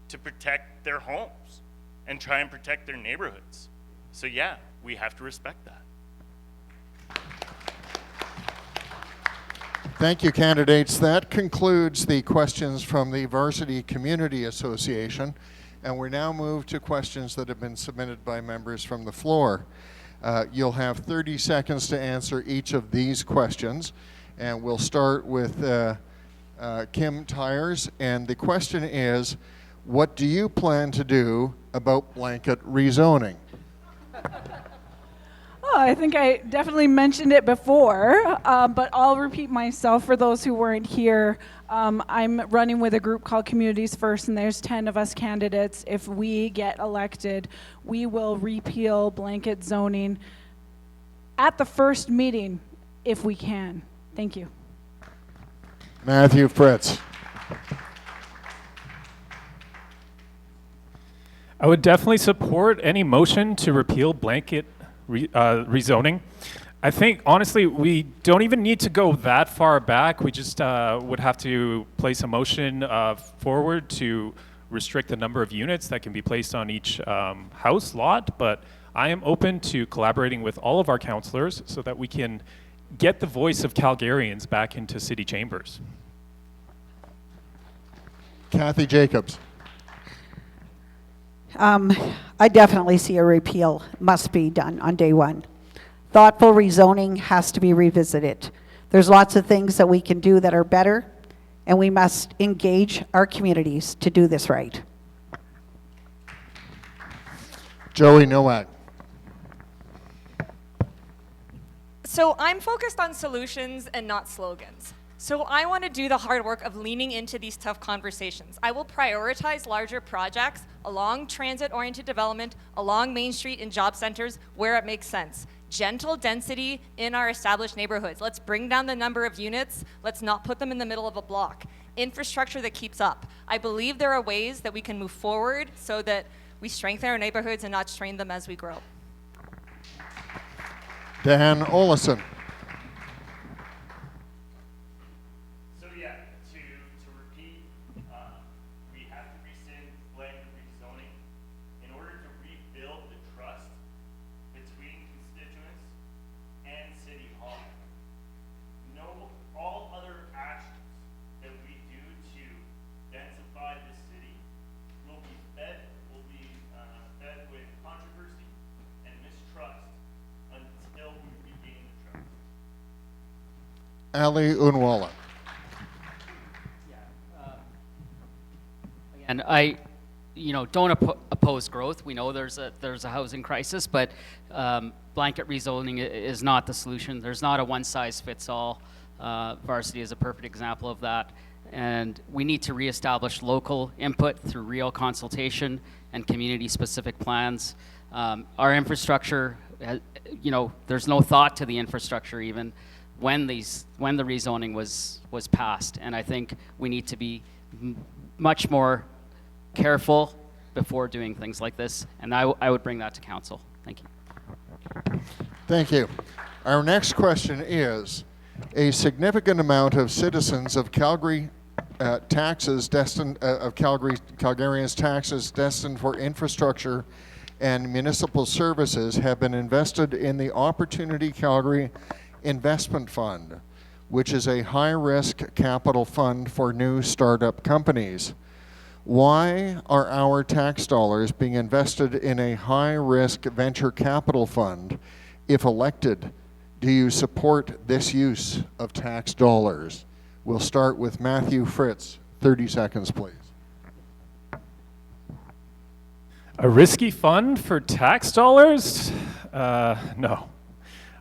to protect their homes and try and protect their neighborhoods. So yeah, we have to respect that. Thank you, candidates. That concludes the questions from the Varsity Community Association, and we now move to questions that have been submitted by members from the floor. You'll have 30 seconds to answer each of these questions, and we'll start with Kim Tyers, and the question is, what do you plan to do about blanket rezoning? Oh, I think I definitely mentioned it before, but I'll repeat myself for those who weren't here. I'm running with a group called Communities First, and there's 10 of us candidates. If we get elected, we will repeal blanket zoning at the first meeting if we can. Thank you. Matthew Fritz. I would definitely support any motion to repeal blanket rezoning. I think, honestly, we don't even need to go that far back. We just would have to place a motion forward to restrict the number of units that can be placed on each house lot. But I am open to collaborating with all of our councillors so that we can get the voice of Calgarians back into city chambers. Cathy Jacobs. I definitely see a repeal must be done on day one. Thoughtful rezoning has to be revisited. There's lots of things that we can do that are better, and we must engage our communities to do this right. Joey Nowak. So I'm focused on solutions and not slogans. So I want to do the hard work of leaning into these tough conversations. I will prioritize larger projects along transit-oriented development, along Main Street and job centers where it makes sense. Gentle density in our established neighborhoods. Let's bring down the number of units. Let's not put them in the middle of a block. Infrastructure that keeps up. I believe there are ways that we can move forward so that we strengthen our neighborhoods and not strain them as we grow. Dan Olesen. So yeah, to repeat, we have to rescind land rezoning in order to rebuild the trust between constituents and City Hall. All other actions that we do to densify the city will be fed with controversy and mistrust until we regain the trust. Ali Oonwala. And I, don't oppose growth. We know there's a housing crisis, but blanket rezoning is not the solution. There's not a one-size-fits-all. Varsity is a perfect example of that. And we need to reestablish local input through real consultation and community-specific plans. Our infrastructure, there's no thought to the infrastructure even when the rezoning was passed. And I think we need to be much more careful before doing things like this, and I would bring that to council. Thank you. Thank you. Our next question is, a significant amount of citizens of Calgary Calgarians' taxes destined for infrastructure and municipal services have been invested in the Opportunity Calgary Investment Fund, which is a high-risk capital fund for new startup companies. Why are our tax dollars being invested in a high-risk venture capital fund? If elected, do you support this use of tax dollars? We'll start with Matthew Fritz. 30 seconds, please. A risky fund for tax dollars? No.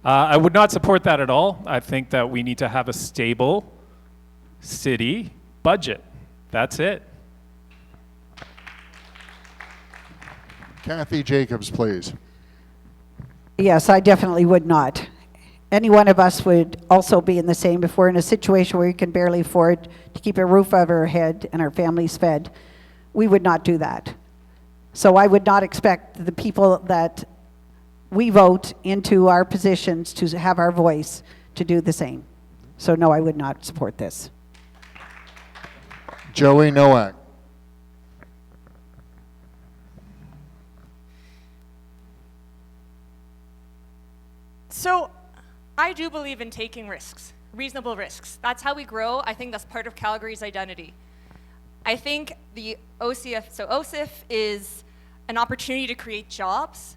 I would not support that at all. I think that we need to have a stable city budget. That's it. Cathy Jacobs, please. Yes, I definitely would not. Any one of us would also be in the same if we're in a situation where we can barely afford to keep a roof over our head and our families fed. We would not do that. So I would not expect the people that we vote into our positions to have our voice to do the same. So no, I would not support this. Joey Nowak. So I do believe in taking risks, reasonable risks. That's how we grow. I think that's part of Calgary's identity. I think the OSIF is an opportunity to create jobs.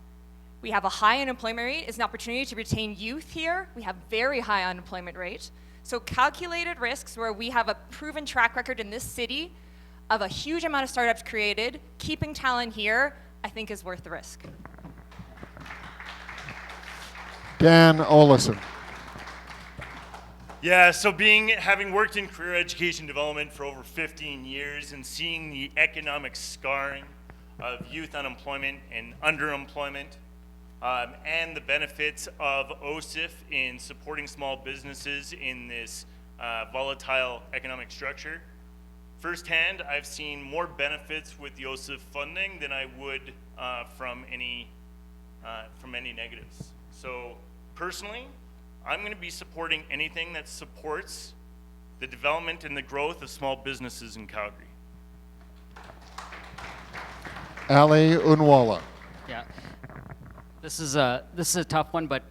We have a high unemployment rate. It's an opportunity to retain youth here. We have very high unemployment rate. So calculated risks where we have a proven track record in this city of a huge amount of startups created, keeping talent here, I think is worth the risk. Dan Olesen. Yeah, so having worked in career education development for over 15 years and seeing the economic scarring of youth unemployment and underemployment, and the benefits of OSIF in supporting small businesses in this volatile economic structure, firsthand, I've seen more benefits with the OSIF funding than I would from any negatives. So personally, I'm going to be supporting anything that supports the development and the growth of small businesses in Calgary. Ali Oonwala. Yeah, this is a tough one, but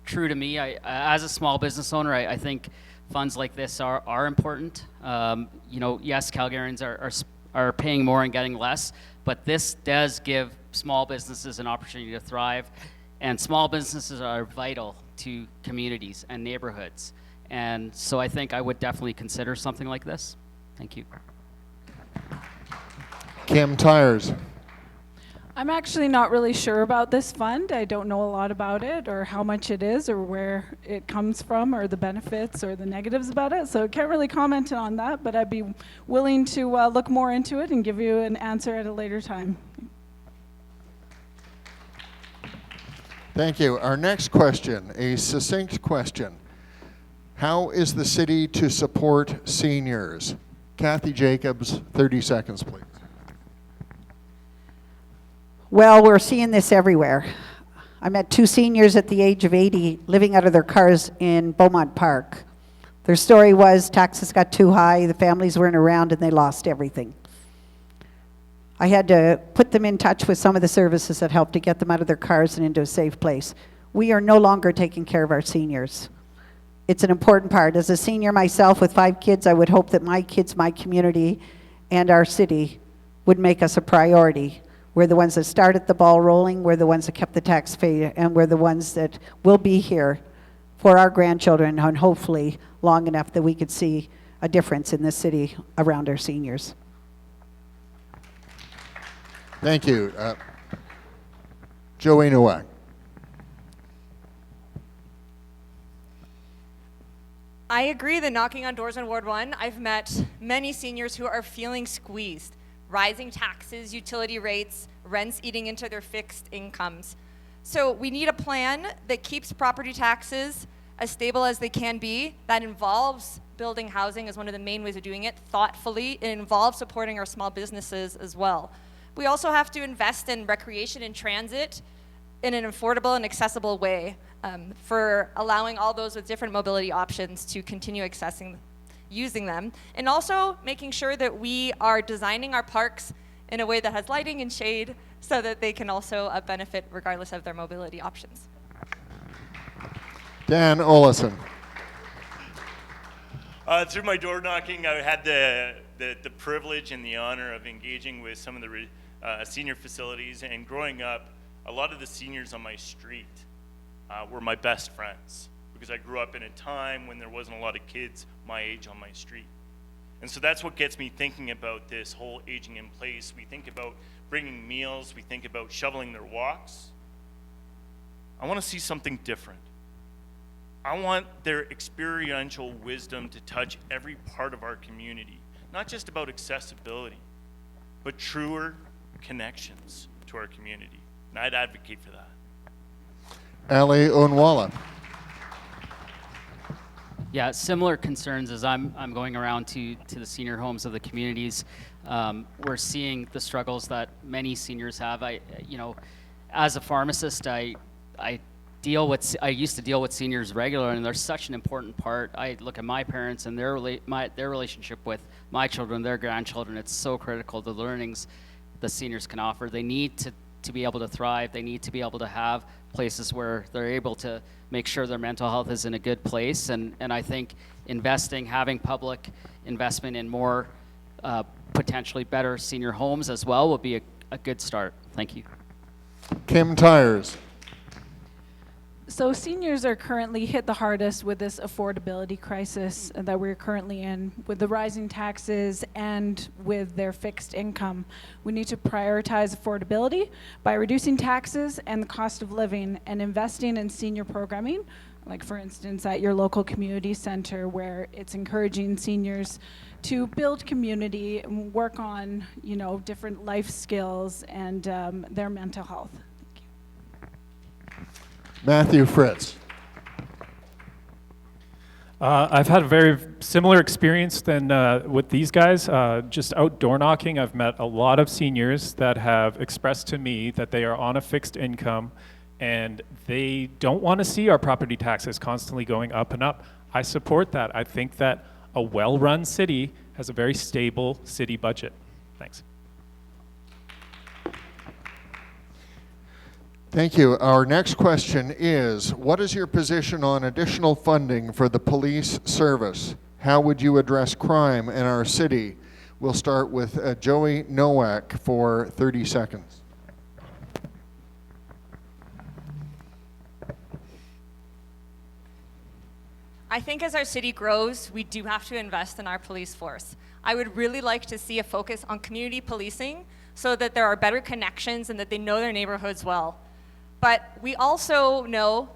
true to me. As a small business owner, I think funds like this are important. Yes, Calgarians are paying more and getting less, but this does give small businesses an opportunity to thrive And small businesses are vital to communities and neighborhoods. And so I think I would definitely consider something like this. Thank you. Kim Tyers. I'm actually not really sure about this fund. I don't know a lot about it or how much it is or where it comes from or the benefits or the negatives about it. So I can't really comment on that, but I'd be willing to look more into it and give you an answer at a later time. Thank you. Our next question, a succinct question. How is the city to support seniors? Cathy Jacobs, 30 seconds, please. Well, we're seeing this everywhere. I met 2 seniors at the age of 80 living out of their cars in Beaumont Park. Their story was taxes got too high, the families weren't around, and they lost everything. I had to put them in touch with some of the services that helped to get them out of their cars and into a safe place. We are no longer taking care of our seniors. It's an important part. As a senior myself with 5 kids, I would hope that my kids, my community, and our city would make us a priority. We're the ones that started the ball rolling, we're the ones that kept the tax paid, and we're the ones that will be here for our grandchildren, and hopefully long enough that we could see a difference in this city around our seniors. Thank you. Joey Nowak. I agree that knocking on doors in Ward 1, I've met many seniors who are feeling squeezed. Rising taxes, utility rates, rents eating into their fixed incomes. So we need a plan that keeps property taxes as stable as they can be. That involves building housing as one of the main ways of doing it thoughtfully. It involves supporting our small businesses as well. We also have to invest in recreation and transit in an affordable and accessible way for allowing all those with different mobility options to continue using them, and also making sure that we are designing our parks in a way that has lighting and shade so that they can also benefit regardless of their mobility options. Dan Olesen. Through my door knocking, I had the privilege and the honor of engaging with some of the senior facilities, and growing up, a lot of the seniors on my street were my best friends, because I grew up in a time when there wasn't a lot of kids my age on my street. And so that's what gets me thinking about this whole aging in place. We think about bringing meals, we think about shoveling their walks. I want to see something different. I want their experiential wisdom to touch every part of our community, not just about accessibility, but truer connections to our community. And I'd advocate for that. Ali Oonwala. Yeah, similar concerns as I'm going around to the senior homes of the communities. We're seeing the struggles that many seniors have. As a pharmacist, I used to deal with seniors regularly, and they're such an important part. I look at my parents and their relationship with my children, their grandchildren. It's so critical, the learnings the seniors can offer. They need to be able to thrive. They need to be able to have places where they're able to make sure their mental health is in a good place. And I think having public investment in more potentially better senior homes as well will be a good start. Thank you. Kim Tyers. So seniors are currently hit the hardest with this affordability crisis that we're currently in, with the rising taxes and with their fixed income. We need to prioritize affordability by reducing taxes and the cost of living and investing in senior programming, like for instance at your local community center, where it's encouraging seniors to build community and work on, different life skills and their mental health. Matthew Fritz. I've had a very similar experience than with these guys. Just outdoor knocking, I've met a lot of seniors that have expressed to me that they are on a fixed income and they don't want to see our property taxes constantly going up and up. I support that. I think that a well-run city has a very stable city budget. Thanks. Thank you. Our next question is, what is your position on additional funding for the police service? How would you address crime in our city? We'll start with Joey Nowak for 30 seconds. I think as our city grows, we do have to invest in our police force. I would really like to see a focus on community policing so that there are better connections and that they know their neighborhoods well. But we also know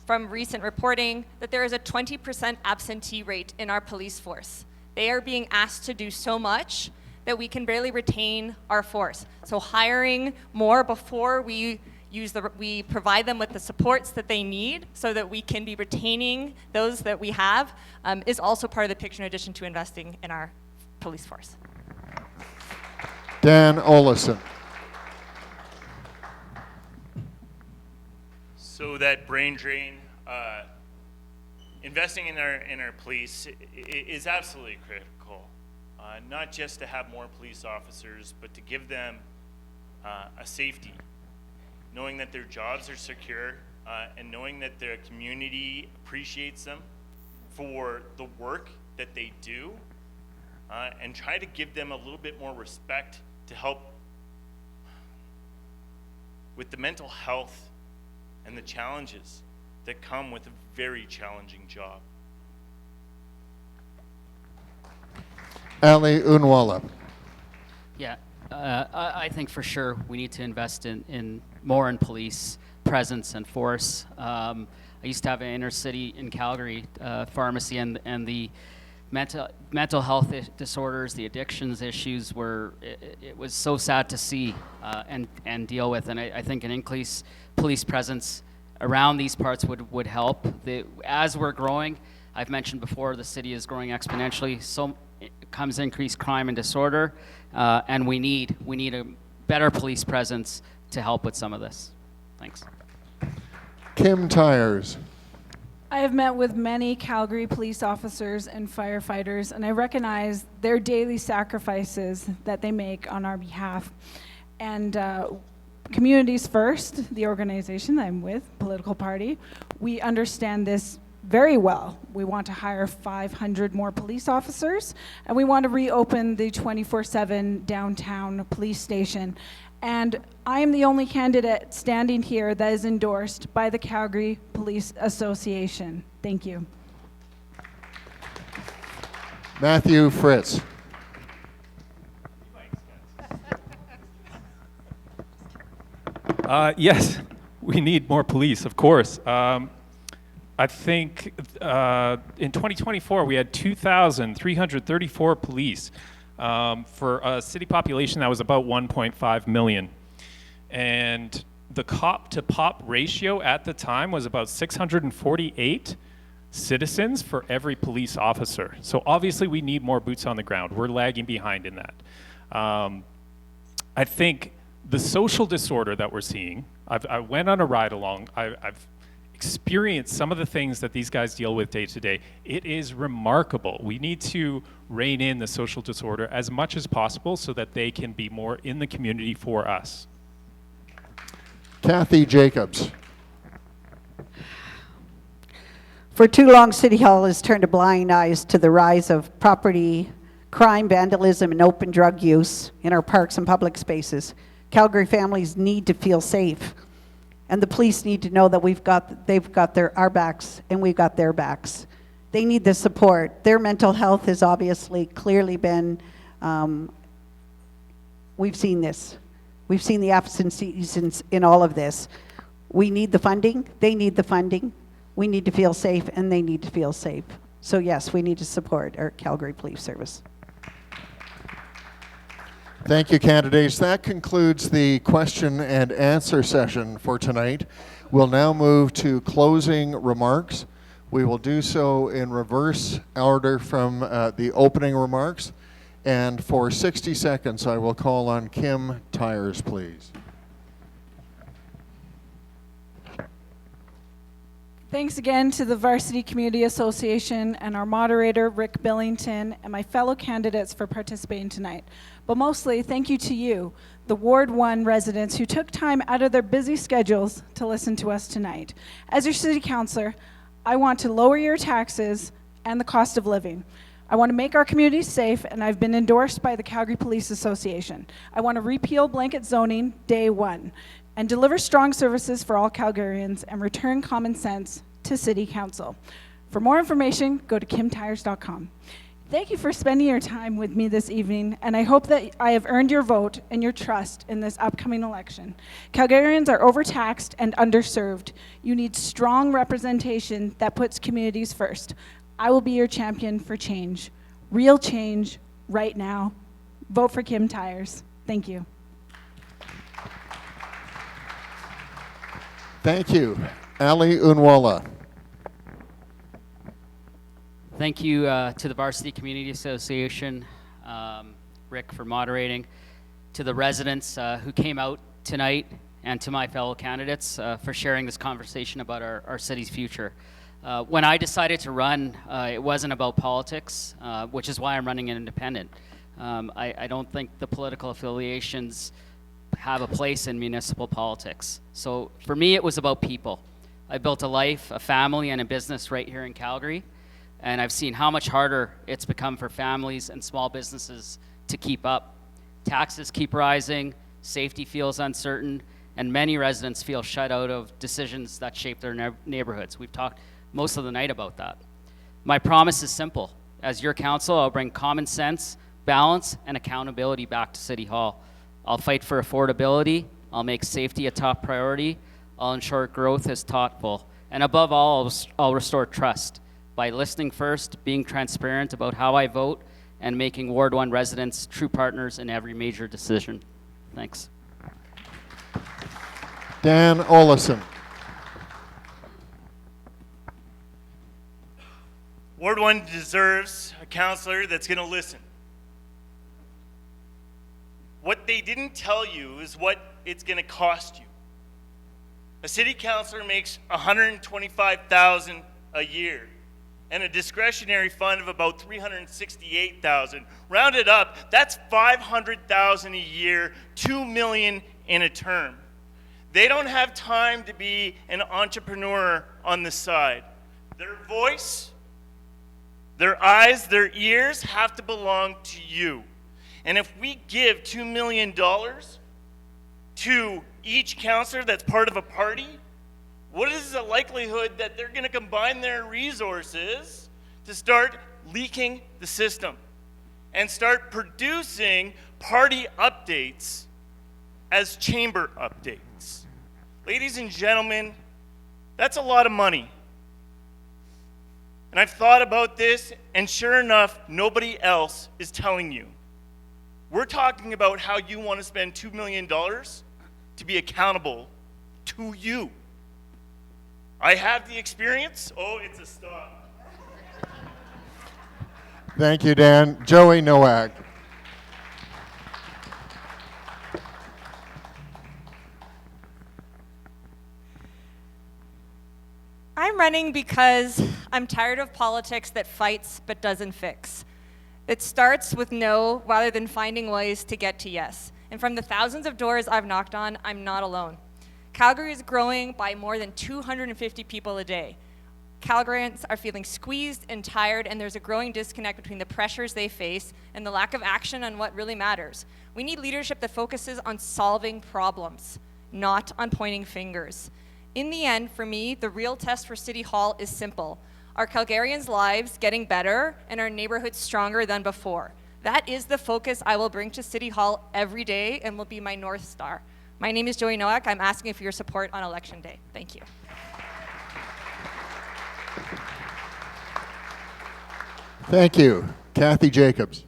from recent reporting that there is a 20% absentee rate in our police force. They are being asked to do so much that we can barely retain our force. So hiring more before we provide them with the supports that they need so that we can be retaining those that we have is also part of the picture in addition to investing in our police force. Dan Olesen. So that brain drain, investing in our police is absolutely critical. Not just to have more police officers, but to give them a safety, knowing that their jobs are secure and knowing that their community appreciates them for the work that they do, and try to give them a little bit more respect to help with the mental health and the challenges that come with a very challenging job. Ali Oonwala. Yeah, I think for sure we need to invest in more in police presence and force. I used to have an inner city in Calgary pharmacy, and the mental health disorders, the addictions issues it was so sad to see and deal with. And I think an increased police presence around these parts would help. As we're growing, I've mentioned before, the city is growing exponentially. So comes increased crime and disorder, and we need a better police presence to help with some of this. Thanks. Kim Tyers. I have met with many Calgary police officers and firefighters, and I recognize their daily sacrifices that they make on our behalf. And Communities First, the organization that I'm with, political party, we understand this very well. We want to hire 500 more police officers, and we want to reopen the 24/7 downtown police station. And I am the only candidate standing here that is endorsed by the Calgary Police Association. Thank you. Matthew Fritz. Yes, we need more police, of course. I think in 2024 we had 2,334 police for a city population that was about 1.5 million. And the cop to pop ratio at the time was about 648 citizens for every police officer. So obviously we need more boots on the ground. We're lagging behind in that. I think the social disorder that we're seeing, I went on a ride along, I've experienced some of the things that these guys deal with day to day. It is remarkable. We need to rein in the social disorder as much as possible so that they can be more in the community for us. Cathy Jacobs. For too long, City Hall has turned a blind eye to the rise of property crime, vandalism, and open drug use in our parks and public spaces. Calgary families need to feel safe, and the police need to know that they've got our backs and we've got their backs. They need the support. Their mental health has obviously clearly been, we've seen this. We've seen the absences in all of this. We need the funding, they need the funding. We need to feel safe, and they need to feel safe. So yes, we need to support our Calgary Police Service. Thank you, candidates. That concludes the question and answer session for tonight. We'll now move to closing remarks. We will do so in reverse order from the opening remarks. And for 60 seconds, I will call on Kim Tyers, please. Thanks again to the Varsity Community Association and our moderator, Rick Billington, and my fellow candidates for participating tonight. But mostly, thank you to you, the Ward 1 residents who took time out of their busy schedules to listen to us tonight. As your city councilor, I want to lower your taxes and the cost of living. I want to make our communities safe, and I've been endorsed by the Calgary Police Association. I want to repeal blanket zoning day one and deliver strong services for all Calgarians and return common sense to City Council. For more information, go to kimtyers.com. Thank you for spending your time with me this evening, and I hope that I have earned your vote and your trust in this upcoming election. Calgarians are overtaxed and underserved. You need strong representation that puts communities first. I will be your champion for change. Real change, right now. Vote for Kim Tyers. Thank you. Thank you. Ali Oonwala. Thank you to the Varsity Community Association, Rick, for moderating, to the residents who came out tonight, and to my fellow candidates for sharing this conversation about our city's future. When I decided to run, it wasn't about politics, which is why I'm running an independent. I don't think the political affiliations have a place in municipal politics. So for me, it was about people. I built a life, a family, and a business right here in Calgary. And I've seen how much harder it's become for families and small businesses to keep up. Taxes keep rising, safety feels uncertain, and many residents feel shut out of decisions that shape their neighborhoods. We've talked most of the night about that. My promise is simple. As your council, I'll bring common sense, balance, and accountability back to City Hall. I'll fight for affordability, I'll make safety a top priority, I'll ensure growth is thoughtful, and above all, I'll restore trust by listening first, being transparent about how I vote, and making Ward 1 residents true partners in every major decision. Thanks. Dan Olesen. Ward 1 deserves a councillor that's going to listen. What they didn't tell you is what it's going to cost you. A city councillor makes $125,000 a year, and a discretionary fund of about $368,000. Rounded up, that's $500,000 a year, $2 million in a term. They don't have time to be an entrepreneur on the side. Their voice, their eyes, their ears have to belong to you. And if we give $2 million to each councillor that's part of a party, what is the likelihood that they're going to combine their resources to start leaking the system and start producing party updates as chamber updates? Ladies and gentlemen, that's a lot of money. And I've thought about this, and sure enough, nobody else is telling you. We're talking about how you want to spend $2 million to be accountable to you. I have the experience. Oh, it's a stop. Thank you, Dan. Joey Nowak. I'm running because I'm tired of politics that fights but doesn't fix. It starts with no rather than finding ways to get to yes. And from the thousands of doors I've knocked on, I'm not alone. Calgary is growing by more than 250 people a day. Calgarians are feeling squeezed and tired, and there's a growing disconnect between the pressures they face and the lack of action on what really matters. We need leadership that focuses on solving problems, not on pointing fingers. In the end, for me, the real test for City Hall is simple. Are Calgarians' lives getting better and our neighborhoods stronger than before? That is the focus I will bring to City Hall every day and will be my North Star. My name is Joey Nowak. I'm asking for your support on Election Day. Thank you. Thank you. Cathy Jacobs.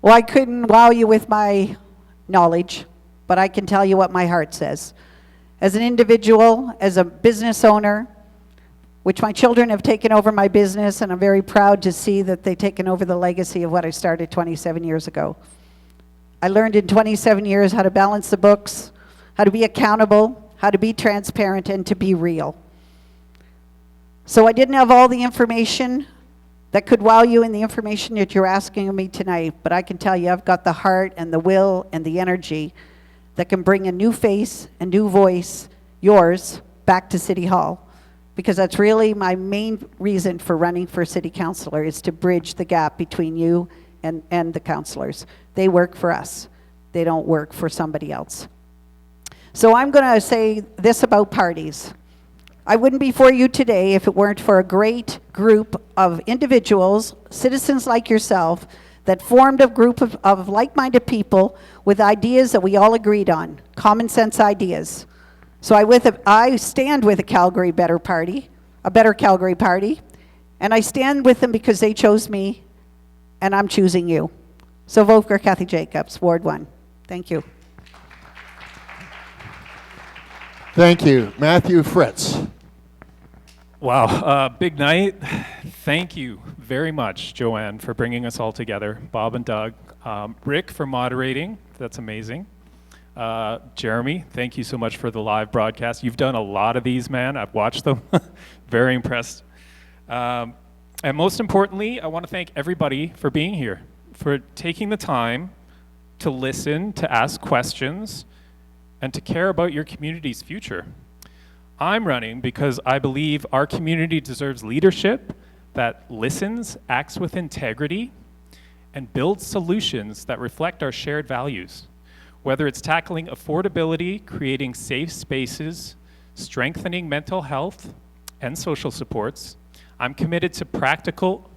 Well, I couldn't wow you with my knowledge, but I can tell you what my heart says. As an individual, as a business owner, which my children have taken over my business, and I'm very proud to see that they've taken over the legacy of what I started 27 years ago. I learned in 27 years how to balance the books, how to be accountable, how to be transparent, and to be real. So I didn't have all the information that could wow you in the information that you're asking of me tonight, but I can tell you I've got the heart and the will and the energy that can bring a new face, a new voice, yours, back to City Hall. Because that's really my main reason for running for city councillor, is to bridge the gap between you and the councillors. They work for us. They don't work for somebody else. So I'm going to say this about parties. I wouldn't be before you today if it weren't for a great group of individuals, citizens like yourself, that formed a group of like-minded people with ideas that we all agreed on, common sense ideas. So I stand with a Calgary Better Party, a Better Calgary Party, and I stand with them because they chose me, and I'm choosing you. So vote for Cathy Jacobs, Ward 1. Thank you. Thank you. Matthew Fritz. Wow, big night. Thank you very much, Joanne, for bringing us all together. Bob and Doug. Rick for moderating. That's amazing. Jeremy, thank you so much for the live broadcast. You've done a lot of these, man. I've watched them. Very impressed. And most importantly, I want to thank everybody for being here, for taking the time to listen, to ask questions, and to care about your community's future. I'm running because I believe our community deserves leadership that listens, acts with integrity, and builds solutions that reflect our shared values. Whether it's tackling affordability, creating safe spaces, strengthening mental health and social supports, I'm committed to practical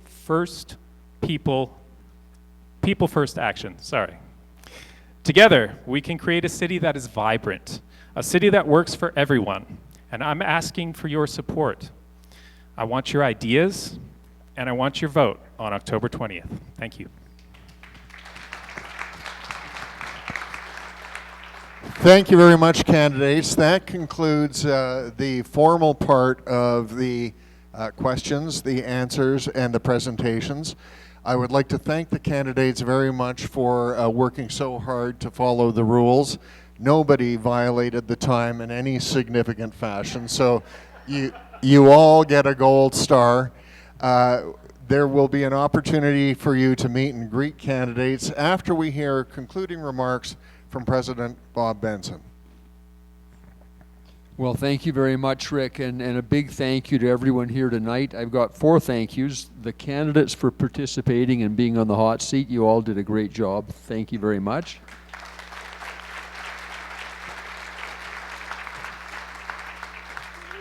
people first action, Together, we can create a city that is vibrant, a city that works for everyone, and I'm asking for your support. I want your ideas, and I want your vote on October 20th. Thank you. Thank you very much, candidates. That concludes the formal part of the questions, the answers, and the presentations. I would like to thank the candidates very much for working so hard to follow the rules. Nobody violated the time in any significant fashion, so you all get a gold star. There will be an opportunity for you to meet and greet candidates after we hear concluding remarks from President Bob Benson. Well, thank you very much, Rick, and a big thank you to everyone here tonight. I've got 4 thank yous. The candidates for participating and being on the hot seat. You all did a great job. Thank you very much.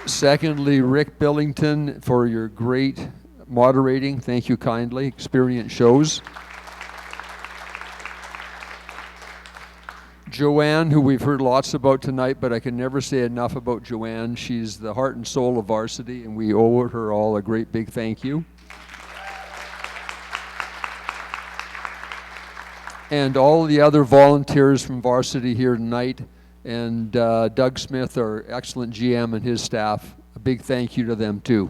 Secondly, Rick Billington, for your great moderating. Thank you kindly. Experience shows. Joanne, who we've heard lots about tonight, but I can never say enough about Joanne. She's the heart and soul of Varsity, and we owe her all a great big thank you. And all the other volunteers from Varsity here tonight, and Doug Smith, our excellent GM, and his staff, a big thank you to them too.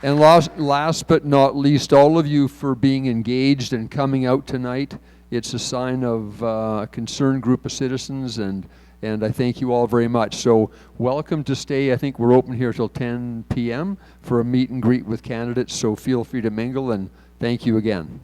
And last but not least, all of you for being engaged and coming out tonight. It's a sign of a concerned group of citizens, and I thank you all very much. So welcome to stay. I think we're open here till 10 p.m. for a meet and greet with candidates, so feel free to mingle, and thank you again.